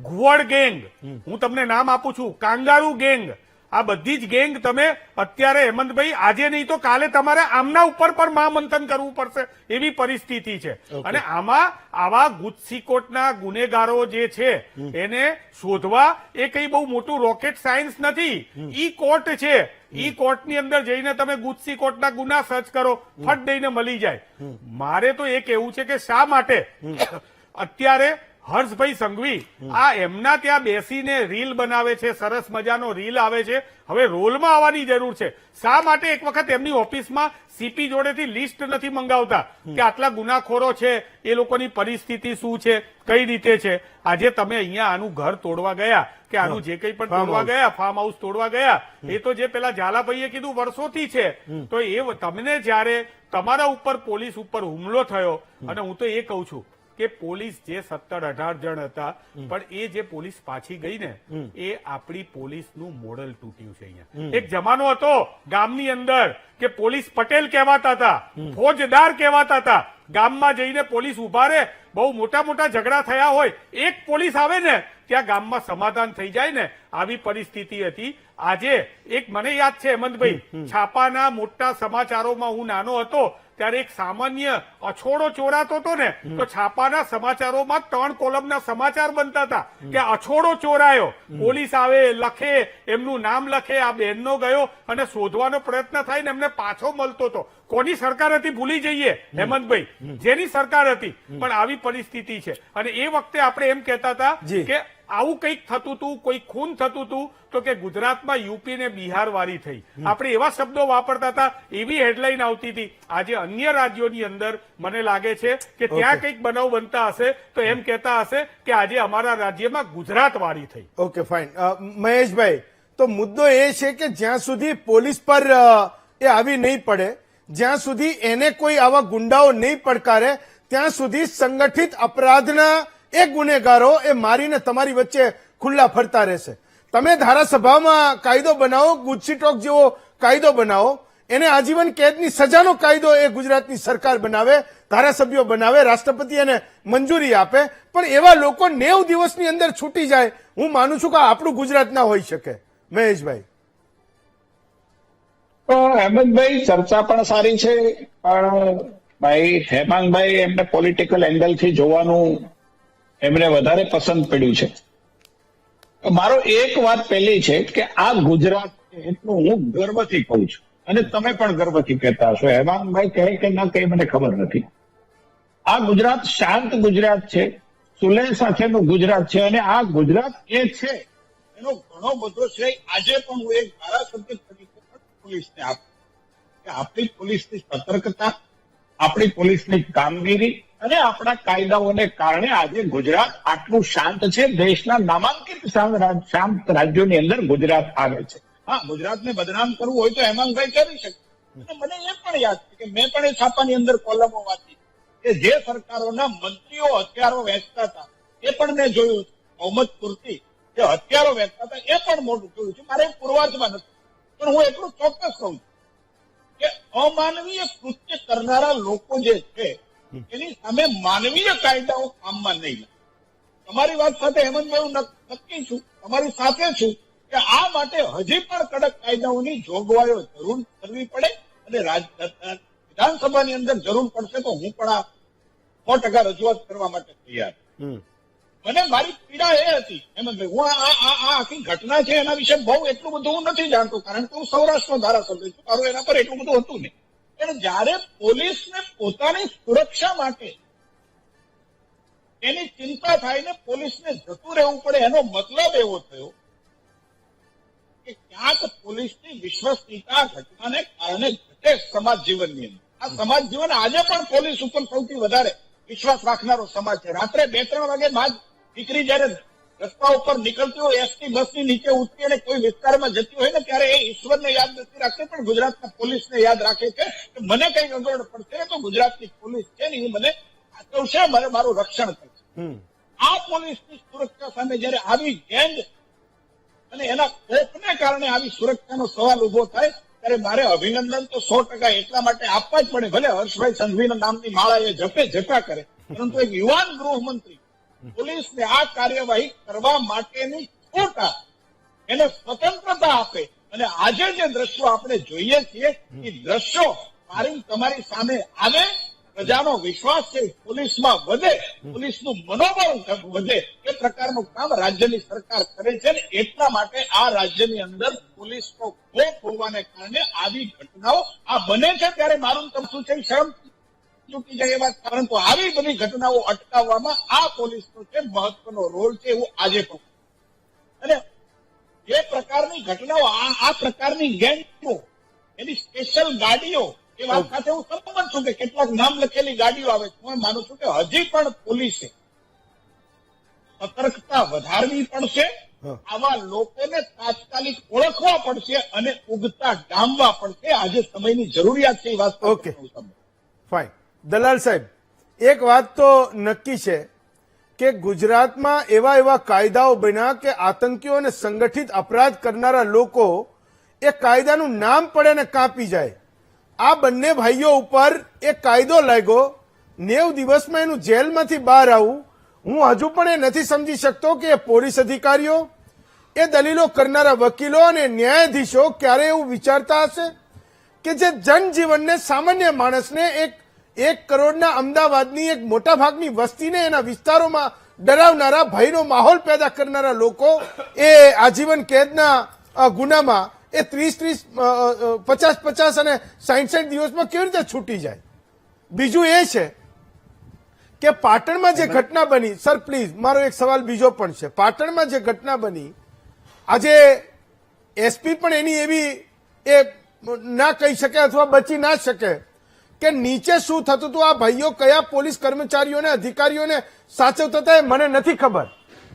ઘુવડ ગેંગ, હું તમને નામ આપું છું, કાંગારૂ ગેંગ, આ બધી જ ગેંગ તમે અત્યારે હેમંતભાઈ આજે નહીં તો કાલે તમારે આમના ઉપર પણ મહામંથન કરવું પડશે એવી પરિસ્થિતિ છે. અને આમાં આવા ગુજસીકોટના ગુનેગારો જે છે એને શોધવા એ કઈ બહુ મોટું રોકેટ સાયન્સ નથી. ઈ કોર્ટ છે, ઈ કોર્ટની અંદર જઈને તમે ગુજસીકોટના ગુના સર્ચ કરો, ફટ દઈને મળી જાય. મારે તો એ કહેવું છે કે શા માટે અત્યારે હર્ષભાઈ સંઘવી આ એમના ત્યાં બેસીને રીલ બનાવે છે, સરસ મજાનો રીલ આવે છે. હવે રોલમાં આવવાની જરૂર છે. શા માટે એક વખત એમની ઓફિસમાં સીપી જોડેથી લિસ્ટ નથી મંગાવતા કે આટલા ગુનાખોરો છે, એ લોકોની પરિસ્થિતિ શું છે, કઈ રીતે છે. આજે તમે અહીંયા આનું ઘર તોડવા ગયા કે આનું જે કંઈ પણ તોડવા ગયા, ફાર્મ હાઉસ તોડવા ગયા, એ તો જે પેલા ઝાલાભાઈએ કીધું વર્ષોથી છે. તો એ તમને જયારે તમારા ઉપર પોલીસ ઉપર હુમલો થયો, અને હું તો એ કહું છું કે પોલીસ જે 17-18 જણ હતા, પણ એ જે પોલીસ પાછી ગઈ ને એ આપણી પોલીસનું મોડલ તૂટ્યું છે. અહીંયા એક જમાનો હતો ગામની અંદર કે પોલીસ પટેલ કહેવાતા હતા, ફોજદાર કહેવાતા હતા. ગામમાં જઈને પોલીસ ઉભા રહે, બહુ મોટા મોટા ઝઘડા થયા હોય, એક પોલીસ આવે ને ત્યાં ગામમાં સમાધાન થઈ જાય ને, આવી પરિસ્થિતિ હતી. આજે એક મને યાદ છે હેમંતભાઈ, છાપાના મોટા સમાચારોમાં હું નાનો હતો ત્યારે એક સામાન્ય અછોડો ચોરાતો હતો ને તો છાપાના સમાચારોમાં 3 કોલમના સમાચાર બનતા હતા કે અછોડો ચોરાયો. પોલીસ આવે, લખે, એમનું નામ લખે, આ બહેનનો ગયો, અને શોધવાનો પ્રયત્ન થાય ને એમને પાછો મળતો હતો. કોની સરકાર હતી ભૂલી જઈએ હેમંતભાઈ, જેની સરકાર હતી, પણ આવી પરિસ્થિતિ છે. અને એ વખતે આપણે એમ કહેતા હતા કે આવું કંઈક થતું હતું, કોઈ ખૂન થતું હતું તો કે ગુજરાતમાં યુપી ને બિહાર વાળી થઈ. આપણે એવા શબ્દો વાપરતા હતા, એવી હેડલાઇન આવતી હતી. આજે અન્ય રાજ્યોની અંદર મને લાગે છે કે ત્યાં કંઈક બનાવ બનતા હશે તો એમ કહેતા હશે કે આજે અમારા રાજ્યમાં ગુજરાત વાળી થઈ. Okay fine. મહેશભાઈ, તો મુદ્દો એ છે કે જ્યાં સુધી પોલીસ પર એ આવી નહીં પડે, જ્યાં સુધી એને કોઈ આવા ગુંડાઓ નહીં પડકારે, ત્યાં સુધી સંગઠિત અપરાધના એ ગુનેગારો એ મારીને તમારી વચ્ચે ખુલ્લા ફરતા રહેશે. તમે ધારાસભામાં કાયદો બનાવો, ગુજસીટોક જેવો કાયદો બનાવો, એને આજીવન કેદની સજાનો કાયદો એ ગુજરાતની સરકાર બનાવે, ધારાસભ્યો બનાવે, રાષ્ટ્રપતિ એને મંજૂરી આપે, પણ એવા લોકો 90 દિવસની અંદર છૂટી જાય, હું માનું છું કે આપણું ગુજરાત ના હોઈ શકે. મહેશભાઈ. હેમંતભાઈ, ચર્ચા પણ સારી છે, પણ ભાઈ હેમાંગભાઈ એમને પોલિટિકલ એંગલથી જોવાનું એમને વધારે પસંદ પડ્યું છે. મારો એક વાત પહેલી છે કે આ ગુજરાત એટલું હું ગર્વથી કહું છું, અને તમે પણ ગર્વથી કહેતા હશો. હેમાંગભાઈ કહે કે ના કહે મને ખબર નથી. આ ગુજરાત શાંત ગુજરાત છે, સુલેહ સાથેનું ગુજરાત છે, અને આ ગુજરાત એ છે એનો ઘણો બધો શ્રેય આજે પણ હું એક ધારાસભ્ય તરીકે પણ પોલીસને આપું કે આપણી પોલીસની સતર્કતા, આપણી પોલીસની કામગીરી અને આપણા કાયદાઓને કારણે આજે ગુજરાત આટલું શાંત છે. દેશના નામાંકિત શાંત રાજ્યોની અંદર ગુજરાત આવે છે. હા, ગુજરાતને બદનામ કરવું હોય તો હેમાંગભાઈ કરી શકે. અને મને એ પણ યાદ છે કે મેં પણ એ છાપાની અંદર કોલમો વાંચી કે જે સરકારોના મંત્રીઓ હથિયારો વેચતા હતા એ પણ મેં જોયું. મોહમ્મદ કુર્તી જે હથિયારો વેચતા હતા એ પણ મોટું જોયું છે. મારે પૂર્વાજમાં નથી, પણ હું એટલું ચોક્કસ કહું છું કે અમાનવીય કૃત્ય કરનારા લોકો જે છે એની સામે માનવીય કાયદાઓ કામમાં નહીં લે. તમારી વાત સાથે હેમંતભાઈ હું નક્કી છું, તમારી સાથે છું કે આ માટે હજી પણ કડક કાયદાઓની જોગવાઈઓ જરૂર કરવી પડે, અને વિધાનસભાની અંદર જરૂર પડશે તો હું પણ આ 100% રજૂઆત કરવા માટે તૈયાર. મને મારી પીડા એ હતી હેમંતભાઈ, હું આ આખી ઘટના છે એના વિશે બહુ એટલું બધું હું નથી જાણતો, કારણ કે હું સૌરાષ્ટ્રનો ધારાસભ્ય છું, મારું એના પર એટલું બધું હતું નહીં. પણ જયારે પોલીસને પોતાની સુરક્ષા માટે એની ચિંતા થાય ને પોલીસને જતું રહેવું પડે, એનો મતલબ એવો થયો કે ક્યાંક પોલીસની વિશ્વસનીયતા ઘટનાને કારણે ઘટે સમાજ જીવનની અંદર. આ સમાજ જીવન આજે પણ પોલીસ ઉપર સૌથી વધારે વિશ્વાસ રાખનારો સમાજ છે. રાત્રે 2-3 વાગે બાદ દીકરી જયારે રસ્તા ઉપર નીકળતી હોય, એસટી બસની નીચે ઉતરી અને કોઈ વિસ્તારમાં જતી હોય ને ત્યારે એ ઈશ્વરને યાદ નથી રાખતી, પણ ગુજરાતના પોલીસને યાદ રાખે છે કે મને કઈ અગવડ પડશે તો ગુજરાતની પોલીસ છે ને એ મને સાચવશે, મને મારું રક્ષણ કરશે. આ પોલીસની સુરક્ષા સામે જયારે આવી ગેંગ અને એના કોપને કારણે આવી સુરક્ષાનો સવાલ ઉભો થાય ત્યારે મારે અભિનંદન તો 100% એટલા માટે આપવા જ પડે. ભલે હર્ષભાઈ સંઘવીના નામની માળા એ જપે જપા કરે, પરંતુ એક યુવાન ગૃહમંત્રી પોલીસને આ કાર્યવાહી કરવા માટેની છૂટ આપે, એને સ્વતંત્રતા આપે. અને આજે જે દ્રશ્યો આપણે જોઈએ છીએ એ દ્રશ્યો મારી તમારી સામે આવે, પ્રજાનો વિશ્વાસ છે પોલીસમાં વધે, પોલીસનું મનોબળ વધે, એ પ્રકારનું કામ રાજ્યની સરકાર કરે છે. અને એટલા માટે આ રાજ્યની અંદર પોલીસનો ખોફ હોવાને કારણે આવી ઘટનાઓ આ બને છે. ત્યારે મારું તમ શું છે, શરમ ચૂકી જાય એ વાત, પરંતુ આવી બધી ઘટનાઓ અટકાવવામાં આ પોલીસનો છે મહત્વનો રોલ છે, એવું આજે પણ. અને એ પ્રકારની ઘટનાઓ આ પ્રકારની ગેંગો, એની સ્પેશિયલ ગાડીઓ, એ વાત સાથે હું સંમત છું કે કેટલાક નામ લખેલી ગાડીઓ આવે છે. હું માનું છું કે હજી પણ પોલીસે સતર્કતા વધારવી પડશે, આવા લોકોને તાત્કાલિક ઓળખવા પડશે અને ઉગતા ડામવા પડશે. આજે સમયની જરૂરિયાત છે એ વાત. Okay, fine. દલાલ સાહેબ, એક વાત તો નક્કી છે કે ગુજરાતમાં એવા કાયદાઓ બન્યા કે આતંકીઓ અને સંગઠિત અપરાધ કરનારા લોકો એ કાયદાનું નામ પડે ને કાપી જાય. આ બંને ભાઈઓ ઉપર એક કાયદો લાગ્યો, 90 દિવસમાં એનું જેલમાંથી બહાર આવવું. હું હજુ પણ એ નથી સમજી શકતો કે એ પોલીસ અધિકારીઓ, એ દલીલો કરનારા વકીલો અને ન્યાયાધીશો ક્યારે એવું વિચારતા હશે કે જે જનજીવનને, સામાન્ય માણસને, 1 કરોડના અમદાવાદની એક મોટા ભાગની વસ્તીને એના વિસ્તારોમાં ડરાવનારા, ભયનો માહોલ પેદા કરનારા લોકો એ આજીવન કેદના ગુનામાં એ 30-30, 50-50 અને 60-60 દિવસમાં કેવી રીતે છૂટી જાય? બીજું એ છે કે પાટણમાં જે ઘટના બની, સર પ્લીઝ, મારો એક સવાલ બીજો પણ છે. પાટણમાં જે ઘટના બની, આજે એસપી પણ એની એવી એ ના કહી શકે અથવા બચી ના શકે કે નીચે શું થતું હતું, આ ભાઈઓ કયા પોલીસ કર્મચારીઓને, અધિકારીઓને સાચવતા હતા એ મને નથી ખબર.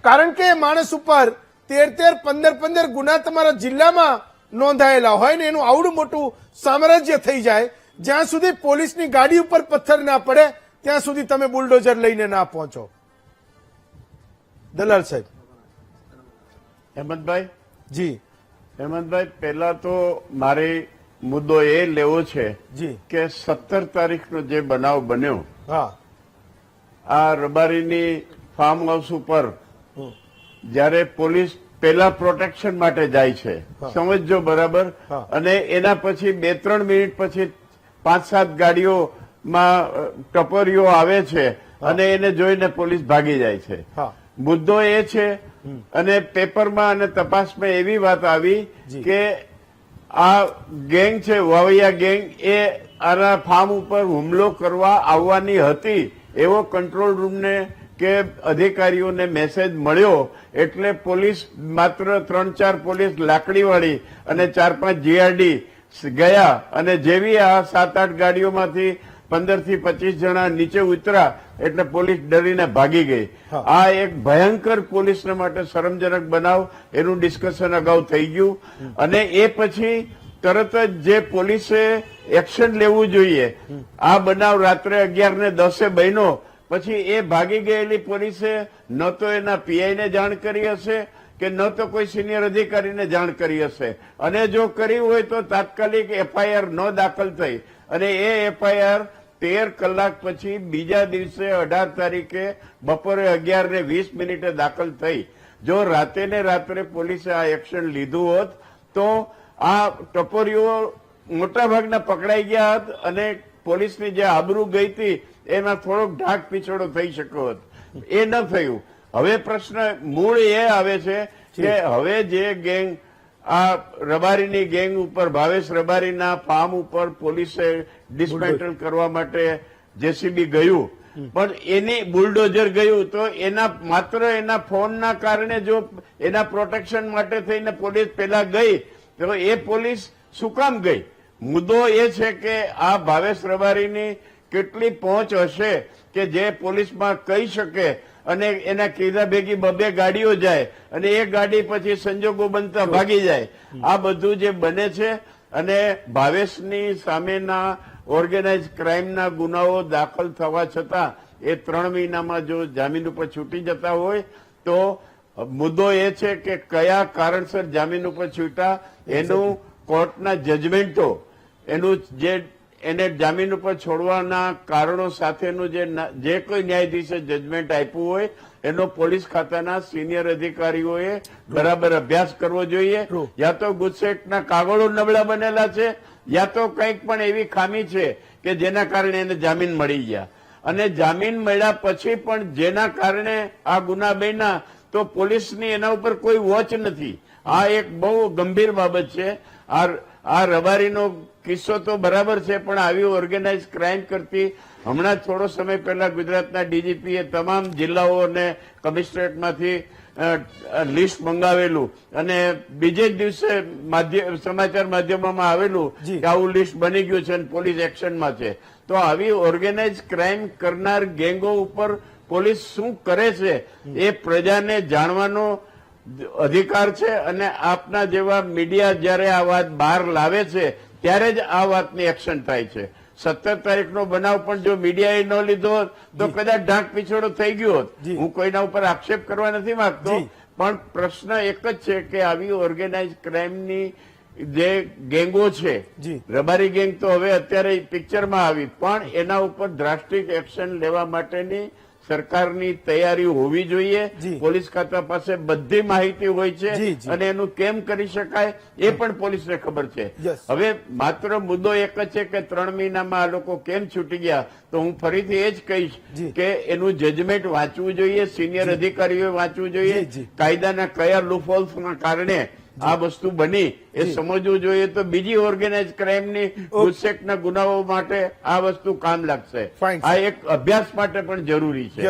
કારણ કે એ માણસ ઉપર 13-13, 15-15 ગુના તમારા જિલ્લામાં નોંધાયેલા હોય ને એનું આવડું મોટું સામ્રાજ્ય થઈ જાય, જ્યાં સુધી પોલીસની ગાડી ઉપર પથ્થર ના પડે ત્યાં સુધી તમે બુલડોઝર લઈને ના પહોંચો. દલાલ સાહેબ. હેમંતભાઈ, જી હેમંતભાઈ, પહેલા તો મારે મુદ્દો એ લેવો છે જી કે 17 તારીખનો જે બનાવ બન્યો, હા, આ રબારીની ફાર્મ હાઉસ ઉપર જ્યારે પોલીસ પહેલા પ્રોટેક્શન માટે જાય છે, સમજજો બરાબર, હા. અને એના પછી 2-3 મિનિટ પછી 5-7 ગાડીઓમાં ટપરીઓ આવે છે અને એને જોઈને પોલીસ ભાગી જાય છે. હા. મુદ્દો એ છે, અને પેપરમાં અને તપાસમાં એવી વાત આવી જી. કે આ ગેંગ છે, વાવૈયા ગેંગ, એ આના ફાર્મ ઉપર હુમલો કરવા આવવાની હતી એવો કંટ્રોલ રૂમને કે અધિકારીઓને મેસેજ મળ્યો. એટલે પોલીસ માત્ર 3-4 પોલીસ લાકડીવાળી અને 4-5 જીઆરડી ગયા, અને જેવી આ 7-8 ગાડીઓમાંથી 15થી 25 જણા નીચે ઉતર્યા એટલે પોલીસ ડરીને ભાગી ગઈ. આ એક ભયંકર પોલીસને માટે શરમજનક બનાવ, એનું ડિસ્કશન અગાઉ થઈ ગયું. અને એ પછી તરત જ જે પોલીસે એક્શન લેવું જોઈએ, આ બનાવ રાત્રે 11:10 બન્યો, પછી એ ભાગી ગયેલી પોલીસે ન તો એના પીઆઈને જાણ કરી હશે કે ન તો કોઈ સિનિયર અધિકારીને જાણ કરી હશે, અને જો કરી હોય તો તાત્કાલિક એફઆઈઆર ન દાખલ થઈ, અને એ એફઆઈઆર 13 કલાક પછી બીજા દિવસે 18 તારીખે બપોરે 11:20 દાખલ થઈ. જો રાતે ને રાત્રે પોલીસે આ એક્શન લીધું હોત તો આ ટપોરીઓ મોટાભાગના પકડાઈ ગયા હોત અને પોલીસની જે આબરૂ ગઈ હતી એમાં થોડોક ઢાક પીછોડો થઈ શક્યો હોત. એ ન થયું. હવે પ્રશ્ન મૂળ એ આવે છે કે હવે જે ગેંગ, આ રબારીની ગેંગ ઉપર, ભાવેશ રબારીના ફાર્મ ઉપર પોલીસે ડિસમેન્ટલ કરવા માટે જેસીબી ગયું, પણ એની બુલડોઝર ગયું, તો એના માત્ર એના ફોનના કારણે જો એના પ્રોટેક્શન માટે થઈને પોલીસ પેલા ગઈ, તો એ પોલીસ શું કામ ગઈ? મુદ્દો એ છે કે આ ભાવેશ રબારીની કેટલી પહોંચ હશે કે જે પોલીસમાં કહી શકે, અને એના કીધા ભેગી 2 ગાડીઓ જાય અને એ ગાડી પછી સંજોગો બનતા ભાગી જાય. આ બધું જે બને છે, અને ભાવેશની સામેના ઓર્ગેનાઇઝ ક્રાઇમના ગુનાઓ દાખલ થવા છતાં એ 3 મહિનામાં જો જામીન ઉપર છૂટી જતા હોય તો મુદ્દો એ છે કે કયા કારણસર જામીન ઉપર છૂટા, એનું કોર્ટના જજમેન્ટો, એનું એને જામીન ઉપર છોડવાના કારણો સાથેનું જે કોઈ ન્યાયાધીશે જજમેન્ટ આપ્યું હોય એનો પોલીસ ખાતાના સિનિયર અધિકારીઓએ બરાબર અભ્યાસ કરવો જોઈએ. યા તો ગુજસેટના કાગળો નબળા બનેલા છે, યા તો કંઈક પણ એવી ખામી છે કે જેના કારણે એને જામીન મળી ગયા, અને જામીન મળ્યા પછી પણ જેના કારણે આ ગુના બન્યા તો પોલીસની એના ઉપર કોઈ વોચ નથી. આ એક બહુ ગંભીર બાબત છે. આ રબારીનો કિસ્સો તો બરાબર છે, પણ આવી ઓર્ગેનાઇઝ ક્રાઇમ કરતી હમણાં થોડો સમય પહેલા ગુજરાતના ડીજીપીએ તમામ જિલ્લાઓ અને કમિશનરેટમાંથી લિસ્ટ મંગાવેલું અને બીજે જ દિવસે સમાચાર માધ્યમોમાં આવેલું કે આવું લિસ્ટ બની ગયું છે અને પોલીસ એક્શનમાં છે. તો આવી ઓર્ગેનાઇઝ ક્રાઇમ કરનાર ગેંગો ઉપર પોલીસ શું કરે છે એ પ્રજાને જાણવાનો અધિકાર છે, અને આપના જેવા મીડિયા જયારે આ વાત બહાર લાવે છે ત્યારે જ આ વાતની એક્શન થાય છે. 17 તારીખનો બનાવ પણ જો મીડિયાએ ન લીધો હોત તો કદાચ ઢાંક પીછોડો થઈ ગયો હોત. હું કોઈના ઉપર આક્ષેપ કરવા નથી માંગતો, પણ પ્રશ્ન એક જ છે કે આવી ઓર્ગેનાઇઝ ક્રાઇમની જે ગેંગો છે, રબારી ગેંગ તો હવે અત્યારે પિક્ચરમાં આવી, પણ એના ઉપર ડ્રાસ્ટિક એક્શન લેવા માટેની સરકારની તૈયારી હોવી જોઈએ. પોલીસ ખાતા પાસે બધી માહિતી હોય છે અને એનું કેમ કરી શકાય એ પણ પોલીસને ખબર છે. હવે માત્ર મુદ્દો એક જ છે કે 3 મહિનામાં આ લોકો કેમ છૂટી ગયા, તો હું ફરીથી એ જ કહીશ કે એનું જજમેન્ટ વાંચવું જોઈએ, સિનિયર અધિકારીઓએ વાંચવું જોઈએ, કાયદાના કયા લૂપહોલ્સના કારણે આ વસ્તુ બની એ સમજવું જોઈએ. તો બીજી ઓર્ગેનાઇઝ ક્રાઇમની ગુજસેટના ગુનાઓ માટે આ વસ્તુ કામ લાગશે. આ એક અભ્યાસ માટે પણ જરૂરી છે.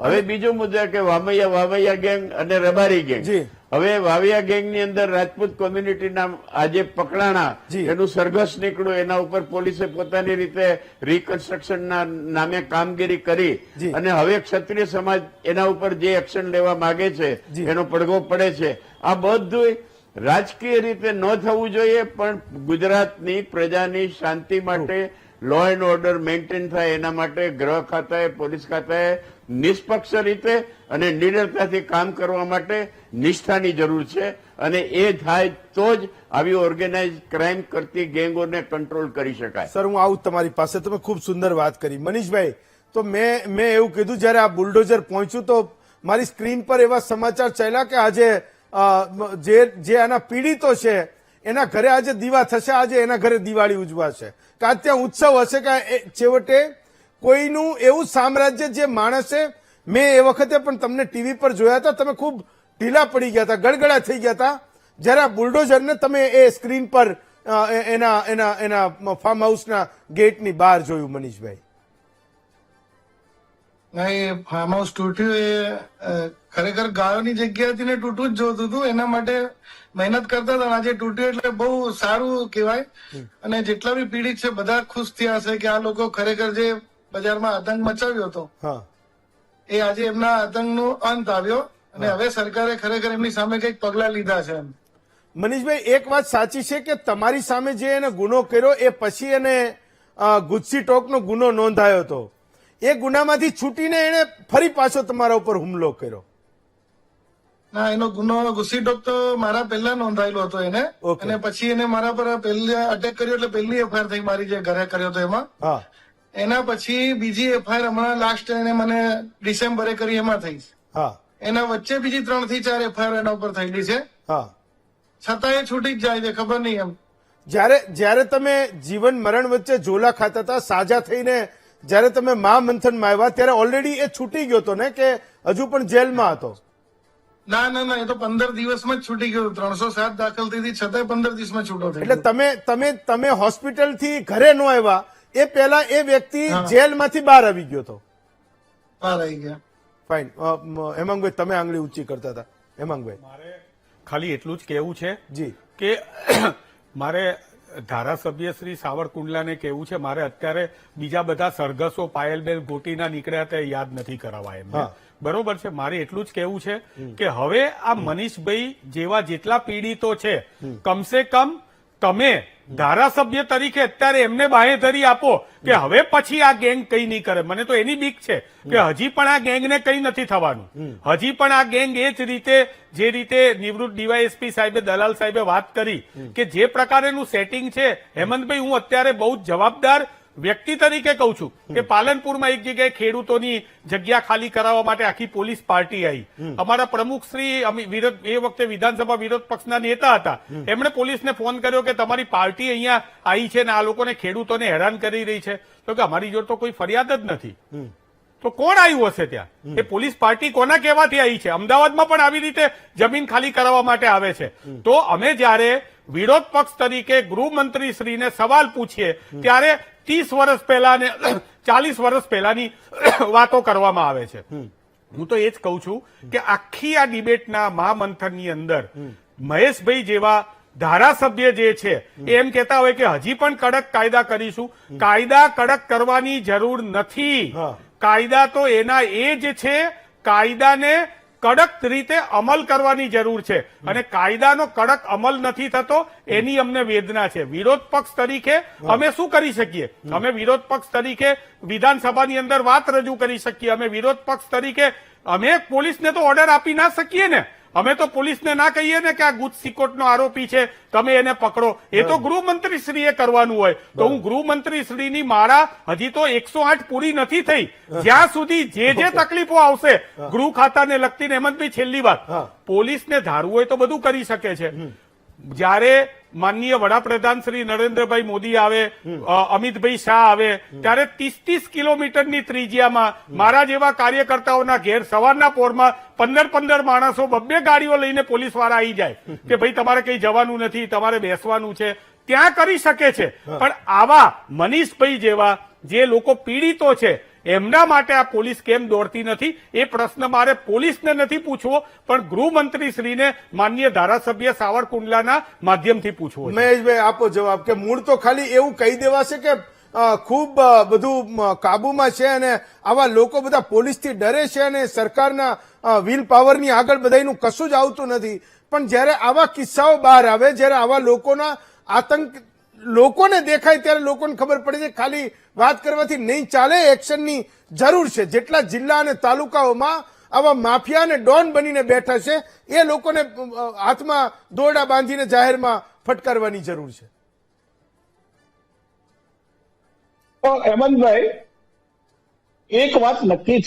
હવે બીજો મુદ્દો કે વાવૈયા ગેંગ અને રબારી ગેંગ. હવે વાવૈયા ગેંગની અંદર રાજપૂત કોમ્યુનિટીના આજે પકડાણા, એનું સરઘસ નીકળ્યું, એના ઉપર પોલીસે પોતાની રીતે રિકન્સ્ટ્રક્શનના નામે કામગીરી કરી અને હવે ક્ષત્રિય સમાજ એના ઉપર જે એક્શન લેવા માંગે છે એનો પડઘો પડે છે. આ બધું રાજકીય રીતે ન થવું જોઈએ, પણ ગુજરાતની પ્રજાની શાંતિ માટે, લો એન્ડ ઓર્ડર મેન્ટેન થાય એના માટે ગૃહ ખાતાએ, પોલીસ ખાતાએ નિષ્પક્ષ રીતે અને નિડરતાથી કામ કરવા માટે નિષ્ઠાની જરૂર છે, અને એ થાય તો જ આવી ઓર્ગેનાઇઝ ક્રાઇમ કરતી ગેંગોને કંટ્રોલ કરી શકાય. સર, હું આવું તમારી પાસે, તમે ખૂબ સુંદર વાત કરી. મનીષભાઈ, તો મેં એવું કીધું જયારે આ બુલડોઝર પહોંચ્યું તો મારી સ્ક્રીન પર એવા સમાચાર ચાલ્યા કે આજે જે આના પીડિતો છે એના ઘરે આજે દીવા થશે, આજે એના ઘરે દિવાળી ઉજવાશે, કે આજ ત્યાં ઉત્સવ હશે, કે છેવટે કોઈનું એવું સામ્રાજ્ય જે માણસે, મેં એ વખતે પણ તમને ટીવી પર જોયા હતા, તમે ખૂબ ઢીલા પડી ગયા હતા, ગળગળા થઈ ગયા હતા જયારે આ બુલડોઝરને તમે એ સ્ક્રીન પર એના ફાર્મ હાઉસના ગેટની બહાર જોયું. મનીષભાઈ, નહીં, ફાર્મ હાઉસ તૂટ્યું એ ખરેખર ગાયોની જગ્યાથી ને તૂટવું જ જોતું હતું, એના માટે મહેનત કરતા હતા. આજે તૂટ્યું એટલે બહુ સારું કહેવાય, અને જેટલા બી પીડિત છે બધા ખુશ થયા હશે કે આ લોકો ખરેખર જે બજારમાં આતંક મચાવ્યો હતો એ આજે એમના આતંકનો અંત આવ્યો, અને હવે સરકારે ખરેખર એમની સામે કંઈક પગલા લીધા છે. મનીષભાઈ, એક વાત સાચી છે કે તમારી સામે જે એને ગુનો કર્યો એ પછી એને ગુજસી ટોકનો ગુનો નોંધાયો હતો, એ ગુનામાંથી છૂટીને એને ફરી પાછો તમારા ઉપર હુમલો કર્યો. ના, એનો ગુનો ગુસ્સી ટોક તો મારા પહેલા નોંધાયેલો હતો એને, અને પછી એને મારા પર પહેલા અટેક કર્યો એટલે પહેલી એફઆઈઆર થઈ મારી જે ઘરે કર્યો હતો એમાં. એના પછી બીજી એફઆઈઆર હમણાં લાસ્ટ એને મને ડિસેમ્બરે કરી એમાં થઈ. એના વચ્ચે બીજી 3 થી 4 એફઆઈઆર એના ઉપર થયેલી છે, છતાં એ છૂટી જ જાય છે, ખબર નહીં એમ. જયારે તમે જીવન મરણ વચ્ચે ઝોલા ખાતા હતા, સાજા થઈને જયારે તમે મહામંથનમાં આવ્યા ત્યારે ઓલરેડી એ છૂટી ગયો હતો ને, કે હજુ પણ જેલમાં હતો? ના, એ તો 15 દિવસમાં જ છૂટી ગયો. 307 દાખલ થઈ હતી, છતાંય 15 દિવસમાં છૂટો થઈ. એટલે તમે હોસ્પિટલ થી ઘરે ન આવ્યા એ પહેલા એ વ્યક્તિ જેલમાંથી બહાર આવી ગયો હતો? બહાર આવી ગયા. ફાઇન. હેમાંગભાઈ, તમે આંગળી ઊંચી કરતા હતા. હેમાંગભાઈ, મારે ખાલી એટલું જ કહેવું છે જી કે મારે ધારાસભ્ય શ્રી સાવરકુંડલાને કહેવું છે, મારે અત્યારે બીજા બધા સરઘસો પાયલબેન ગોટીના નીકળ્યા તે યાદ નથી કરાવવા એમને, બરોબર છે. મારે એટલું જ કહેવું છે કે હવે આ મનીષભાઈ જેવા જેટલા પીડિતો છે, કમસે કમ તમે ધારાસભ્ય તરીકે અત્યારે એમને બાંહેધરી આપો કે હવે પછી આ ગેંગ કઈ નહીં કરે. મને તો એની બીક છે કે હજી પણ આ ગેંગને કઈ નથી થવાનું. હજી પણ આ ગેંગ એ જ રીતે જે રીતે નિવૃત્ત ડીવાયએસપી સાહેબે દલાલ સાહેબે વાત કરી કે જે પ્રકારેનું સેટિંગ છે, હેમંતભાઈ હું અત્યારે બહુ જ જવાબદાર વ્યક્તિ તરીકે કહું છું કે પાલનપુરમાં એક જગ્યાએ ખેડૂતોની જગ્યા ખાલી કરાવવા માટે આખી પોલીસ પાર્ટી આવી. અમારા પ્રમુખ શ્રી એ વખતે વિધાનસભા વિરોધ પક્ષના નેતા હતા, એમણે પોલીસને ફોન કર્યો કે તમારી પાર્ટી અહીંયા આવી છે ને આ લોકોને ખેડૂતોને હેરાન કરી રહી છે. તો કે અમારી જોડે તો કોઈ ફરિયાદ જ નથી. તો કોણ આવ્યું હશે ત્યાં? એ પોલીસ પાર્ટી કોના કહેવાથી આવી છે? અમદાવાદમાં પણ આવી રીતે જમીન ખાલી કરાવવા માટે આવે છે. તો અમે જયારે વિરોધ પક્ષ તરીકે ગૃહમંત્રી શ્રીને સવાલ પૂછીએ ત્યારે 30 વર્ષ પહેલા ને 40 વર્ષ પહેલાની વાતો કરવામાં આવે છે. હું તો એ જ કહું છું કે આખી આ ડિબેટના મહામંથનની અંદર મહેશભાઈ જેવા ધારાસભ્ય જે છે એમ કહેતા હોય કે હજી પણ કડક કાયદા કરીશું. કાયદા કડક કરવાની જરૂર નથી. કાયદા તો એના એ જ છે, કાયદાને કડક રીતે અમલ કરવાની જરૂર છે અને કાયદાનો કડક અમલ નથી થતો એની અમને વેદના છે. વિરોધ પક્ષ તરીકે અમે શું કરી શકીએ? અમે વિરોધ પક્ષ તરીકે વિધાનસભાની અંદર વાત રજૂ કરી શકીએ. અમે વિરોધ પક્ષ તરીકે અમે પોલીસને તો ઓર્ડર આપી ના શકીએ ને. અમે તો પોલીસને ના કહીએ ને કે આ ગુજસીકોટનો આરોપી છે, તમે એને પકડો. એ તો ગૃહમંત્રીશ્રીએ કરવાનું હોય. તો હું ગૃહમંત્રીશ્રીની માળા હજી તો 108 પૂરી નથી થઈ. જ્યાં સુધી જે તકલીફો આવશે ગૃહ ખાતાને લગતી, હેમંતભાઈ છેલ્લી વાત, પોલીસને ધારવું હોય તો બધું કરી શકે છે. જ્યારે માનનીય વડાપ્રધાન શ્રી નરેન્દ્રભાઈ મોદી આવે, અમિતભાઈ શાહ આવે, ત્યારે 30 કિલોમીટરની ત્રિજ્યામાં મારા જેવા કાર્યકર્તાઓના ઘેર સવારના પોરમાં 15 માણસો 2 ગાડીઓ લઈને પોલીસ વાળા આવી જાય કે ભાઈ તમારે કઈ જવાનું નથી, તમારે બેસવાનું છે. ત્યાં કરી શકે છે. પણ આવા મનીષભાઈ જેવા જે લોકો પીડિતો છે એમના માટે આ પોલીસ કેમ દોડતી નથી? એ પ્રશ્ન મારે પોલીસને નથી પૂછવો, પણ ગૃહમંત્રી શ્રીને માનનીય ધારાસભ્ય સાવરકુંડલાના માધ્યમથી પૂછવો. મહેશભાઈ આપો જવાબ કે મૂળ તો ખાલી એવું કહી દેવાશે કે ખૂબ બધું કાબુમાં છે અને આવા લોકો બધા પોલીસથી ડરે છે અને સરકારના વ્હીલ પાવરની આગળ બધાનું કશું જ આવતું નથી. પણ જ્યારે આવા કિસ્સાઓ બહાર આવે, જ્યારે આવા લોકોના આતંક લોકોને દેખાય ત્યારે લોકોને ખબર પડે છે ખાલી વાત કરવાથી નહીં ચાલે, એક્શનની જરૂર છે. જેટલા જિલ્લા અને તાલુકાઓમાં આવા માફિયા અને ડોન બનીને બેઠા છે એ લોકોને હાથમાં દોરડા બાંધીને જાહેરમાં ફટકારવાની જરૂર છે. હેમંતભાઈ, એક વાત નક્કી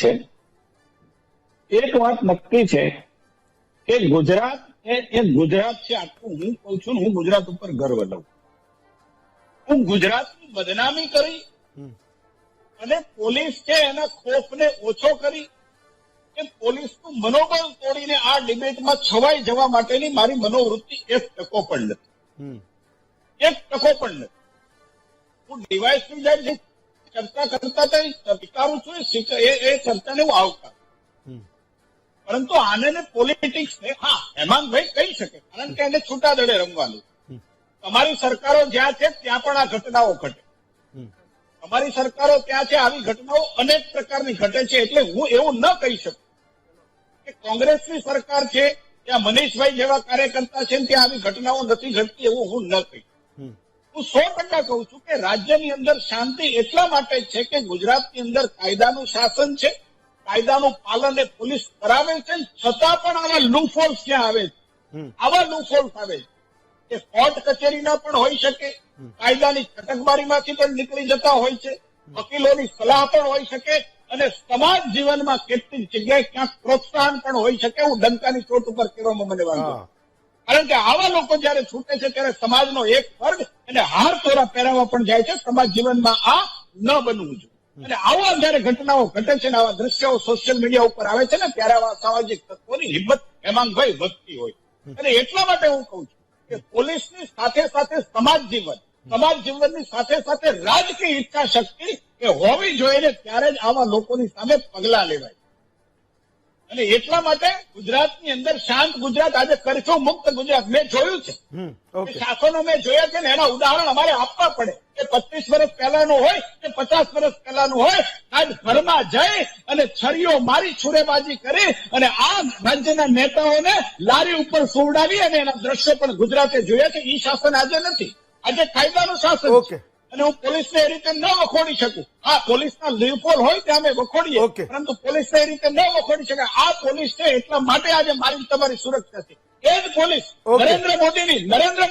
છે કે ગુજરાત એ ગુજરાત છે આખું. હું કહું છું, હું ગુજરાત ઉપર ગર્વ લઉં. હું ગુજરાતની બદનામી કરી અને પોલીસ છે એના ખોફને ઓછો કરી કે પોલીસનું મનોબળ તોડીને આ ડિબેટમાં છવાઈ જવા માટેની મારી મનોવૃત્તિ 1% પણ નથી. 1% પણ નથી. હું ડીવાયએસપી સાહેબ જે ચર્ચા કરતા હતા સ્વીકારું છું, એ ચર્ચાને હું આવકાર. પરંતુ આને પોલિટિક્સને હેમાંગભાઈ કહી શકે, કારણ કે એને છૂટા દળે રમવાનું. તમારી સરકારો જ્યાં છે ત્યાં પણ આ ઘટનાઓ ઘટે. અમારી સરકારો ત્યાં છે, આવી ઘટનાઓ અનેક પ્રકારની ઘટે છે. એટલે હું એવું ન કહી શકું કે કોંગ્રેસની સરકાર છે ત્યાં મનીષભાઈ જેવા કાર્યકર્તા છે ત્યાં આવી ઘટનાઓ નથી ઘટતી, એવું હું ન કહી. હું 100% કહું છું કે રાજ્યની અંદર શાંતિ એટલા માટે છે કે ગુજરાતની અંદર કાયદાનું શાસન છે, કાયદાનું પાલન એ પોલીસ કરાવે છે. છતાં પણ આવા લૂફોલ્સ ત્યાં આવે છે, આવા લૂફોલ્સ આવે છે કે કોર્ટ કચેરીના પણ હોઈ શકે, કાયદાની ચટકબારીમાંથી પણ નીકળી જતા હોય છે, વકીલોની સલાહ પણ હોઈ શકે અને સમાજ જીવનમાં કેટલીક જગ્યાએ ક્યાંક પ્રોત્સાહન પણ હોઈ શકે. હું ડંકાની ચોટ ઉપર કહેવામાં મને વાંધો, કારણ કે આવા લોકો જયારે છૂટે છે ત્યારે સમાજનો એક વર્ગ એને હાર તોરા પહેરાવવા પણ જાય છે. સમાજ જીવનમાં આ ન બનવું જોઈએ. અને આવા જયારે ઘટનાઓ ઘટે છે ને આવા દ્રશ્યો સોશિયલ મીડિયા ઉપર આવે છે ને ત્યારે આવા સામાજિક તત્વોની હિંમત હેમાંગભાઈ વધતી હોય. અને એટલા માટે હું કહું છું કે પોલીસની સાથે સાથે સમાજ જીવનની સાથે સાથે રાજકીય ઈચ્છા શક્તિ એ હોવી જોઈએ ને ત્યારે જ આવા લોકોની સામે પગલા લેવાય. અને એટલા માટે ગુજરાતની અંદર શાંત ગુજરાત આજે કરફ્યુ મુક્ત ગુજરાત મેં જોયું છે. ઓકે. શાસનો મેં જોયા છે ને એના ઉદાહરણ અમારે આપવા પડે કે 25 વર્ષ પહેલાનું હોય કે 50 વર્ષ પહેલાનું હોય. આજ ઘરમાં જઈ અને છરીઓ મારી છુરેબાજી કરી અને આ રાજ્યના નેતાઓને લારી ઉપર સુવડાવી અને એના દ્રશ્યો પણ ગુજરાતે જોયા છે. ઈ શાસન આજે નથી. આજે કાયદાનું શાસન ઓકે. છે. અને હું પોલીસને એ રીતે ન વખોડી શકું. હા, પોલીસના લીપોલ હોય ત્યાં અમે વખોડીએ, ઓકે. પરંતુ પોલીસને એ રીતે ન વખોડી શકાય. આ પોલીસ છે એટલા માટે આજે મારી તમારી સુરક્ષા છે. એ જ પોલીસ ઓકે. નરેન્દ્ર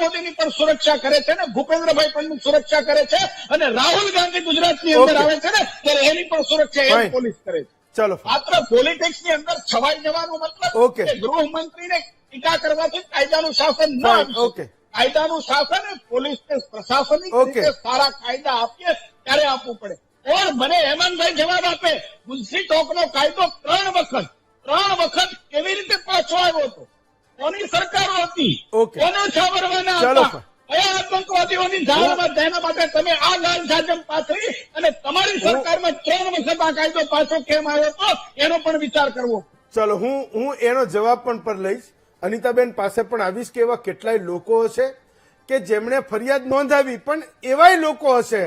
મોદીની પણ સુરક્ષા કરે છે ને ભૂપેન્દ્રભાઈ પણ સુરક્ષા કરે છે અને રાહુલ ગાંધી ગુજરાતની અંદર ઓકે. આવે છે ને ત્યારે એની પણ સુરક્ષા એ જ ફાઇન. પોલીસ કરે છે. ચલો માત્ર પોલિટિક્સ ની અંદર છવાઈ જવાનો મતલબ ઓકે. કે ગૃહમંત્રીને ટીકા કરવાથી કાયદાનું શાસન ન ફાઇન. આવી શકે. ઓકે. કાયદાનું શાસન એ પોલીસને પ્રશાસનિક ઓકે. રીતે સારા કાયદા આપીએ ત્યારે આપવું પડે. ઓર મને હેમંતભાઈ જવાબ આપે, મુનશી ટોકનો કાયદો 3 વખત કેવી રીતે પાછો આવ્યો હતો? કોની સરકારો હતી? ઓકે. કોનો છાવરવાના ચાલો. હતા? કયા આતંકવાદીઓની ધારણમાં તેના માટે તમે આ લાલ સાજમ પાથરી અને તમારી સરકારમાં 3 વખત આ કાયદો પાછો કેમ આવ્યો હતો એનો પણ વિચાર કરવો. ચલો હું એનો જવાબ પણ પર લઈશ. અનિતાબેન પાસે પણ આવીશ કે એવા કેટલાય લોકો હશે કે જેમણે ફરિયાદ નોંધાવી, પણ એવાય લોકો હશે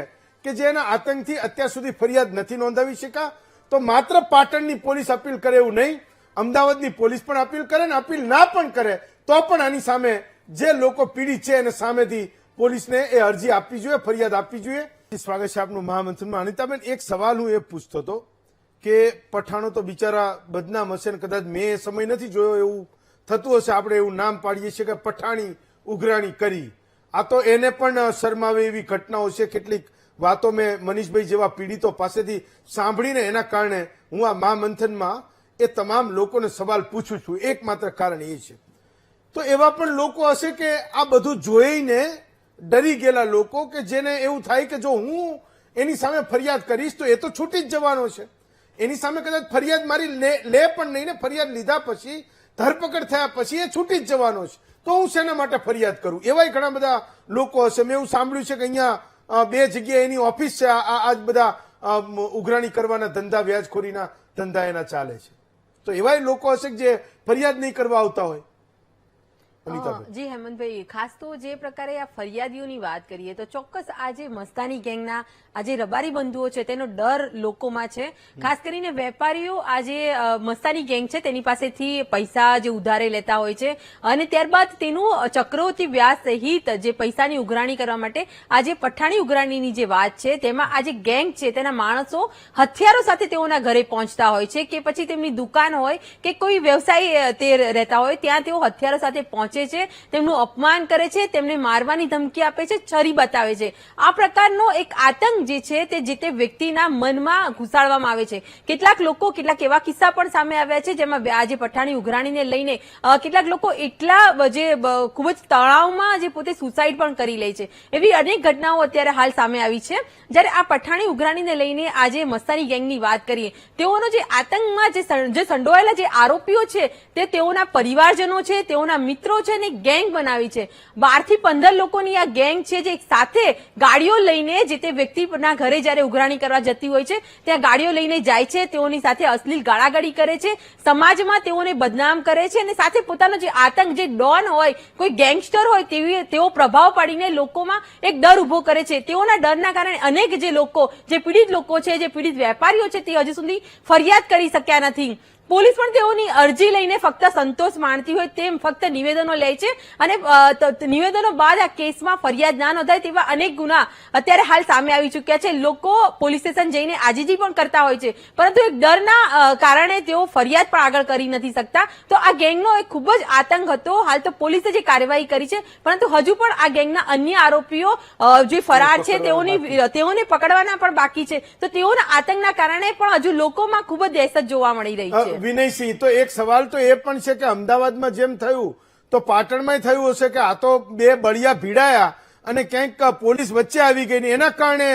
કે જેના આતંકથી અત્યાર સુધી ફરિયાદ નથી નોંધાવી શક્યા. તો માત્ર પાટણની પોલીસ અપીલ કરે એવું નહીં, અમદાવાદની પોલીસ પણ અપીલ કરે ને અપીલ ના પણ કરે તો પણ આની સામે જે લોકો પીડિત છે એને સામેથી પોલીસને એ અરજી આપવી જોઈએ, ફરિયાદ આપવી જોઈએ. સ્વાગત છે આપનું મહામંથનમાં. અનિતાબેન, એક સવાલ હું એ પૂછતો હતો કે પઠાણો તો બિચારા બદનામ હશે ને કદાચ મેં એ સમય નથી જોયો એવું થતું હશે, આપણે એવું નામ પાડીએ છીએ કે પઠાણી ઉઘરાણી કરી. આ તો એને પણ શરમાવે એવી ઘટનાઓ છે. કેટલીક વાતો મેં મનીષભાઈ જેવા પીડિતો પાસેથી સાંભળીને એના કારણે હું આ મહામંથનમાં એ તમામ લોકોને સવાલ પૂછું છું. એકમાત્ર કારણ એ છે. તો એવા પણ લોકો હશે કે આ બધું જોઈને ડરી ગયેલા લોકો કે જેને એવું થાય કે જો હું એની સામે ફરિયાદ કરીશ તો એ તો છૂટી જ જવાનો છે. એની સામે કદાચ ફરિયાદ મારી લે પણ નહીં ને, ફરિયાદ લીધા પછી ધરપકડ થયા પછી એ છૂટી જ જવાનો છે. તો હું શેના માટે ફરિયાદ કરું? એવાય ઘણા બધા લોકો હશે. મેં એવું સાંભળ્યું છે કે અહીંયા 2 જગ્યાએ એની ઓફિસ છે. આ જ બધા ઉઘરાણી કરવાના ધંધા, વ્યાજખોરીના ધંધા એના ચાલે છે. તો એવાય લોકો હશે કે જે ફરિયાદ નહીં કરવા આવતા હોય. જી હેમંતભાઈ, ખાસ તો જે પ્રકારે આ ફરિયાદીઓની વાત કરીએ તો ચોક્કસ આ જે મસ્તાની ગેંગના આ જે રબારી બંધુઓ છે તેનો ડર લોકોમાં છે. ખાસ કરીને વેપારીઓ આ જે મસ્તાની ગેંગ છે તેની પાસેથી પૈસા જે ઉધારે લેતા હોય છે અને ત્યારબાદ તેનું ચક્રવૃદ્ધિ વ્યાજ સહિત જે પૈસાની ઉઘરાણી કરવા માટે આ જે પઠાણી ઉઘરાણીની જે વાત છે તેમાં આ જે ગેંગ છે તેના માણસો હથિયારો સાથે તેઓના ઘરે પહોંચતા હોય છે કે પછી તેમની દુકાન હોય કે કોઈ વ્યવસાય તે રહેતા હોય ત્યાં તેઓ હથિયારો સાથે પહોંચે છે, તેમનું અપમાન કરે છે, તેમને મારવાની ધમકી આપે છે, છરી બતાવે છે. આ પ્રકારનો એક આતંક જે છે તે જે તે વ્યક્તિના મનમાં ઘુસાડવામાં આવે છે. કેટલાક એવા કિસ્સા પણ સામે આવ્યા છે જેમાં આજે પઠાણી ઉઘરાણીને લઈને કેટલાક લોકો એટલા જે ખૂબ જ તણાવમાં જે પોતે સુસાઇડ પણ કરી લે છે. એવી અનેક ઘટનાઓ અત્યારે હાલ સામે આવી છે. જ્યારે આ પઠાણી ઉઘરાણીને લઈને આજે મસ્તાની ગેંગની વાત કરીએ, તેઓનો જે આતંકમાં જે સંડોવાયેલા જે આરોપીઓ છે તે તેઓના પરિવારજનો છે, તેઓના મિત્રો છે ને ગેંગ બનાવી છે. 12 થી 15 લોકોની આ ગેંગ છે જે એક સાથે ગાડીઓ લઈને જે તે વ્યક્તિના ઘરે જયારે ઉઘરાણી કરવા જતી હોય છે ત્યાં ગાડીઓ લઈને જાય છે, તેઓની સાથે અશ્લીલ ગાળાગાળી કરે છે, સમાજમાં તેઓને બદનામ કરે છે અને સાથે પોતાનો જે આતંક, જે ડોન હોય, કોઈ ગેંગસ્ટર હોય તેવો પ્રભાવ પાડીને લોકોમાં એક ડર ઉભો કરે છે. તેઓના ડરના કારણે અનેક જે લોકો, જે પીડિત લોકો છે, જે પીડિત વેપારીઓ છે તે હજુ સુધી ફરિયાદ કરી શક્યા નથી. પોલીસ પણ તેઓની અરજી લઈને ફક્ત સંતોષ માણતી હોય તેમ ફક્ત નિવેદનો લે છે અને નિવેદનો બાદ આ કેસમાં ફરિયાદ ના નોંધાય તેવા અનેક ગુના અત્યારે હાલ સામે આવી ચૂક્યા છે. લોકો પોલીસ સ્ટેશન જઈને આજીજી પણ કરતા હોય છે, પરંતુ એક ડરના કારણે તેઓ ફરિયાદ પણ આગળ કરી નથી શકતા. તો આ ગેંગનો એક ખૂબ જ આતંક હતો. હાલ તો પોલીસે જે કાર્યવાહી કરી છે, પરંતુ હજુ પણ આ ગેંગના અન્ય આરોપીઓ જે ફરાર છે તેઓને પકડવાના પણ બાકી છે. તો તેઓના આતંકના કારણે પણ હજુ લોકોમાં ખૂબ જ દહેશત જોવા મળી રહી છે. વિનયસિંહ, તો એક સવાલ તો એ પણ છે કે અમદાવાદમાં જેમ થયું તો પાટણમાં થયું હશે કે આ તો 2 બળિયા ભીડાયા અને ક્યાંક પોલીસ વચ્ચે આવી ગઈ ને એના કારણે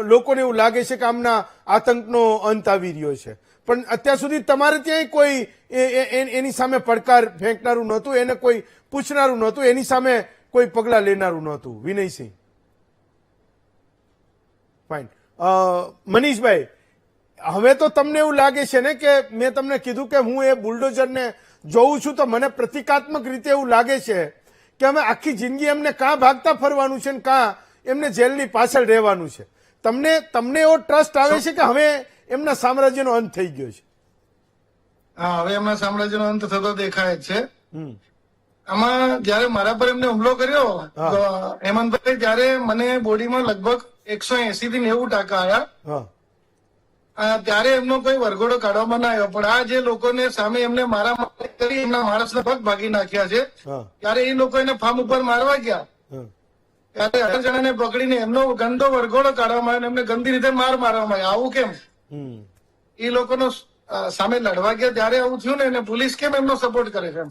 લોકોને એવું લાગે છે કે આમના આતંકનો અંત આવી રહ્યો છે. પણ અત્યાર સુધી તમારે ત્યાં કોઈ એની સામે પડકાર ફેંકનારું નહોતું, એને કોઈ પૂછનારું નહોતું, એની સામે કોઈ પગલાં લેનારું નહોતું. વિનયસિંહ, ફાઇન. મનીષભાઈ, હવે તો તમને એવું લાગે છે ને કે મેં તમને કીધું કે હું એ બુલડોઝરને જોઉં છું તો મને પ્રતિકાત્મક રીતે એવું લાગે છે કે અમે આખી જિંદગી એમને કાં ભાગતા ફરવાનું છે ને કાં એમને જેલની પાછળ રહેવાનું છે. તમને એવો ટ્રસ્ટ આવે છે કે હવે એમના સામ્રાજ્યનો અંત થઈ ગયો છે? હા, હવે એમના સામ્રાજ્યનો અંત થતો દેખાય જ છે. આમાં જયારે મારા પર એમને હુમલો કર્યો હેમંતભાઈ, ત્યારે મને બોડીમાં લગભગ 180 થી 90 ટાંકા આવ્યા. ત્યારે એમનો કોઈ વરઘોડો કાઢવામાં ના આવ્યો. પણ આ જે લોકોને સામે એમને મારા કરી એમના માણસના પગ ભાગી નાખ્યા છે, ત્યારે એ લોકો એને ફાર્મ ઉપર મારવા ગયા. ત્યારે 18 જણાને પકડીને એમનો ગંદો વરઘોડો કાઢવામાં આવ્યો, એમને ગંદી રીતે મારવામાં આવ્યો. આવું કેમ? એ લોકોનો સામે લડવા ગયા ત્યારે આવું થયું ને, અને પોલીસ કેમ એમનો સપોર્ટ કરે છે?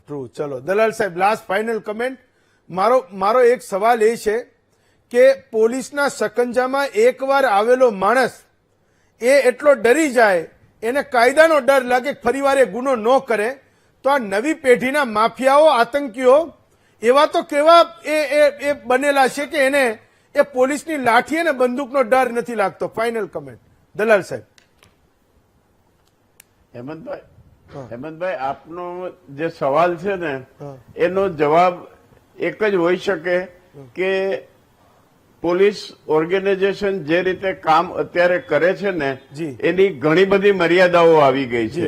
ટ્રુ. ચલો દલાલ સાહેબ, લાસ્ટ ફાઇનલ કમેન્ટ. મારો એક સવાલ એ છે કે પોલીસના સકંજામાં એકવાર આવેલો માણસ એ એટલો ડરી જાય, એને કાયદાનો ડર લાગે ફરીવાર એ ગુનો ન કરે, તો આ નવી પેઢીના માફિયાઓ, આતંકીઓ એવા તો કેવા એ બનેલા છે કે એને એ પોલીસની લાઠી અને બંદૂકનો ડર નથી લાગતો. ફાઇનલ કમેન્ટ દલાલ સાહેબ. હેમંતભાઈ, આપનો જે સવાલ છે ને એનો જવાબ એક જ હોઈ શકે કે પોલીસ ઓર્ગેનાઇઝેશન જે રીતે કામ અત્યારે કરે છે ને એની ઘણી બધી મર્યાદાઓ આવી ગઈ છે.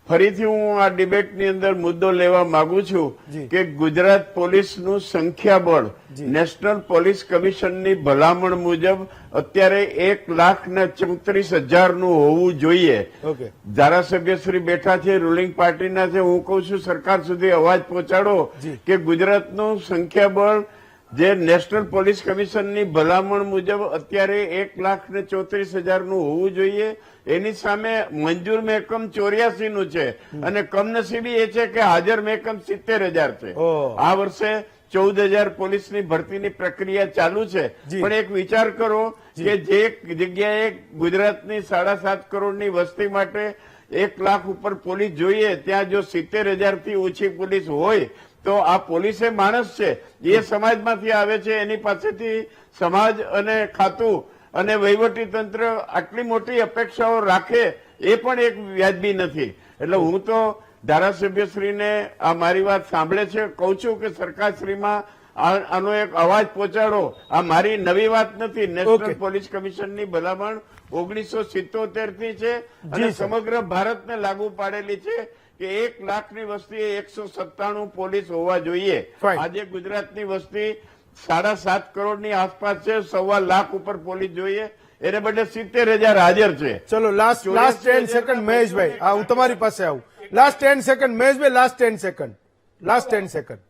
ફરીથી હું આ ડિબેટની અંદર મુદ્દો લેવા માંગુ છું કે ગુજરાત પોલીસનું સંખ્યાબળ નેશનલ પોલીસ કમિશનની ભલામણ મુજબ અત્યારે 1,34,000 નું હોવું જોઈએ. ધારાસભ્યશ્રી બેઠા છે, રૂલિંગ પાર્ટીના છે. હું કઉ છું સરકાર સુધી અવાજ પહોંચાડો કે ગુજરાતનું સંખ્યાબળ જે નેશનલ પોલીસ કમિશનની ભલામણ મુજબ અત્યારે 1,34,000 નું હોવું જોઈએ. એની સામે મંજૂર મહેકમ 84 નું છે અને કમનસીબી એ છે કે હાજર મહેકમ 70,000 છે. આ વર્ષે 14,000 પોલીસની ભરતીની પ્રક્રિયા ચાલુ છે. પણ એક વિચાર કરો કે જે જગ્યાએ ગુજરાતની 7.5 કરોડની વસ્તી માટે 1 લાખ ઉપર પોલીસ જોઈએ, ત્યાં જો 70,000 થી ઓછી પોલીસ હોય તો આ પોલીસ એ માણસ છે, એ સમાજમાંથી આવે છે, એની પાસેથી સમાજ અને ખાતું અને વહીવટી તંત્ર આટલી મોટી અપેક્ષાઓ રાખે એ પણ એક વ્યાજબી નથી. એટલે હું તો ધારાસભ્યશ્રીને આ મારી વાત સાંભળે છે, કહું છું કે સરકારશ્રીમાં આનો એક અવાજ પહોંચાડો. આ મારી નવી વાત નથી. નેશનલ પોલીસ કમિશનની ભલામણ 1977 થી છે અને સમગ્ર ભારતને લાગુ પાડેલી છે કે 1 લાખની વસ્તીએ 197 પોલીસ હોવા જોઈએ. આજે ગુજરાતની વસ્તી 7.5 કરોડની આસપાસ છે, 1.25 લાખ ઉપર પોલીસ જોઈએ, એને બદલે 70,000 હાજર છે. ચલો લાસ્ટ 10 સેકન્ડ મહેશભાઈ, હા હું તમારી પાસે આવું. લાસ્ટ 10 સેકન્ડ મહેશભાઈ, લાસ્ટ 10 સેકન્ડ.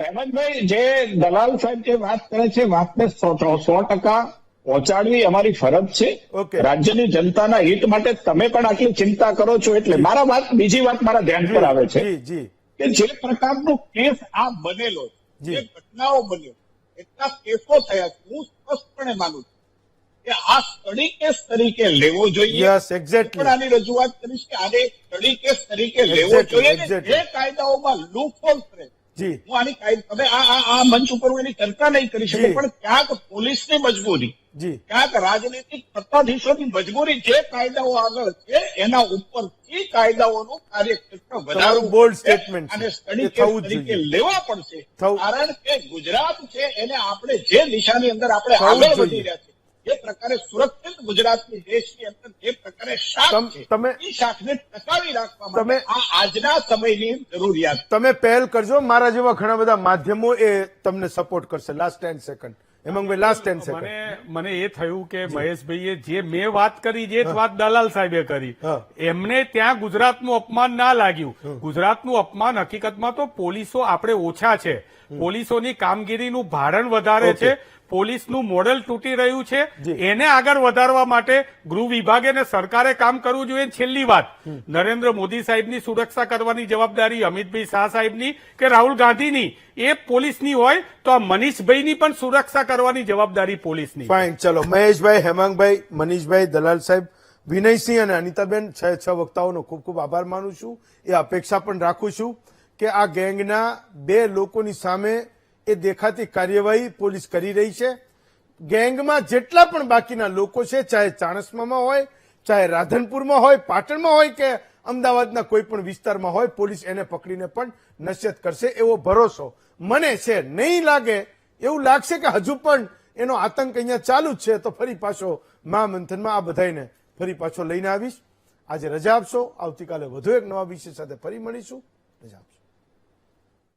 હેમંતભાઈ, જે દલાલ સાહેબ જે વાત કરે છે, વાતને 100% પહોંચાડવી અમારી ફરજ છે. રાજ્યની જનતાના હિત માટે તમે પણ આટલી ચિંતા કરો છો. એટલે બીજી વાત મારા ધ્યાન પર આવે છે કે જે પ્રકારનો કેસ આ બનેલો, જે ઘટનાઓ બન્યો, એટલા કેસો થયા છે, હું સ્પષ્ટપણે માનું છું કે આ સ્ટડી કેસ તરીકે લેવો જોઈએ. પણ આની રજૂઆત કરીશ કે આને સ્ટડી કેસ તરીકે લેવો જોઈએ. જે કાયદાઓમાં લૂપહોલ્સ રહે, હું આની તમે આ મંચ ઉપર હું એની ચર્ચા નહીં કરી શકું, પણ ક્યાંક પોલીસની મજબૂરી, ક્યાંક રાજનૈતિક સત્તાધીશોની મજબૂરી, જે કાયદાઓ આગળ છે એના ઉપરથી કાયદાઓનું કાર્યક્ષેત્ર વધારવું બોલ્ડ સ્ટેટમેન્ટ અને સ્ટડી કેસ તરીકે લેવા પડશે. કારણ કે ગુજરાત છે એને આપણે જે દિશાની અંદર આપણે આગળ વધી રહ્યા છીએ, જે પ્રકારે સુરક્ષિત ગુજરાતની દેશની અંદર જે પ્રકારે શાખ છે, એ શાખને ટકાવી રાખવા માટે આ આજના સમયની જરૂરિયાત. તમે પહેલ કરજો, મારા જેવા ઘણા બધા માધ્યમો એ તમને સપોર્ટ કરશે. લાસ્ટ 10 સેકન્ડ હેમંતભાઈ, લાસ્ટ 10 સેકન્ડ. મને એ થયું કે મહેશભાઈએ જે મેં વાત કરી જે જ વાત દલાલ સાહેબે કરી. એમને ત્યાં ગુજરાતનું અપમાન ના લાગ્યું. ગુજરાતનું અપમાન હકીકતમાં તો પોલીસો આપણે ઓછા છે, પોલીસોની કામગીરીનું ભારણ વધારે છે, પોલીસનું મોડેલ તૂટી રહ્યું છે, એને આગળ વધારવા માટે ગૃહ વિભાગે અને સરકારે કામ કરવું જોઈએ. છેલ્લી વાત, નરેન્દ્ર મોદી સાહેબની સુરક્ષા કરવાની જવાબદારી અમિતભાઈ શાહ સાહેબની કે રાહુલ ગાંધીની એ પોલીસની હોય તો આ મનીષભાઈની પણ સુરક્ષા કરવાની જવાબદારી પોલીસની. ફાઇન. ચલો મહેશભાઈ, હેમાંગભાઈ, મનીષભાઈ, દલાલ સાહેબ, વિનયસિંહ અને અનિતાબેન, 6 વક્તાઓનો ખૂબ ખૂબ આભાર માનું છું. એ અપેક્ષા પણ રાખું છું કે આ ગેંગના 2 લોકોની સામે એ દેખાતી કાર્યવાહી પોલીસ કરી રહી છે. ગેંગમાં જેટલા પણ બાકીના લોકો છે, ચાહે ચાણસ્મામાં હોય, ચાહે રાધનપુરમાં હોય, પાટણમાં હોય કે અમદાવાદના કોઈ પણ વિસ્તારમાં હોય, પોલીસ એને પકડીને પણ નશ્યત કરશે એવો ભરોસો મને છે. નહીં લાગે એવું લાગશે કે હજુ પણ એનો આતંક અહીંયા ચાલુ જ છે, તો ફરી પાછો મહામંથનમાં આ બધાને ફરી પાછો લઈને આવીશ. આજે રજા આપશો. આવતીકાલે વધુ એક નવા વિષય સાથે ફરી મળીશું. રજા આપશો.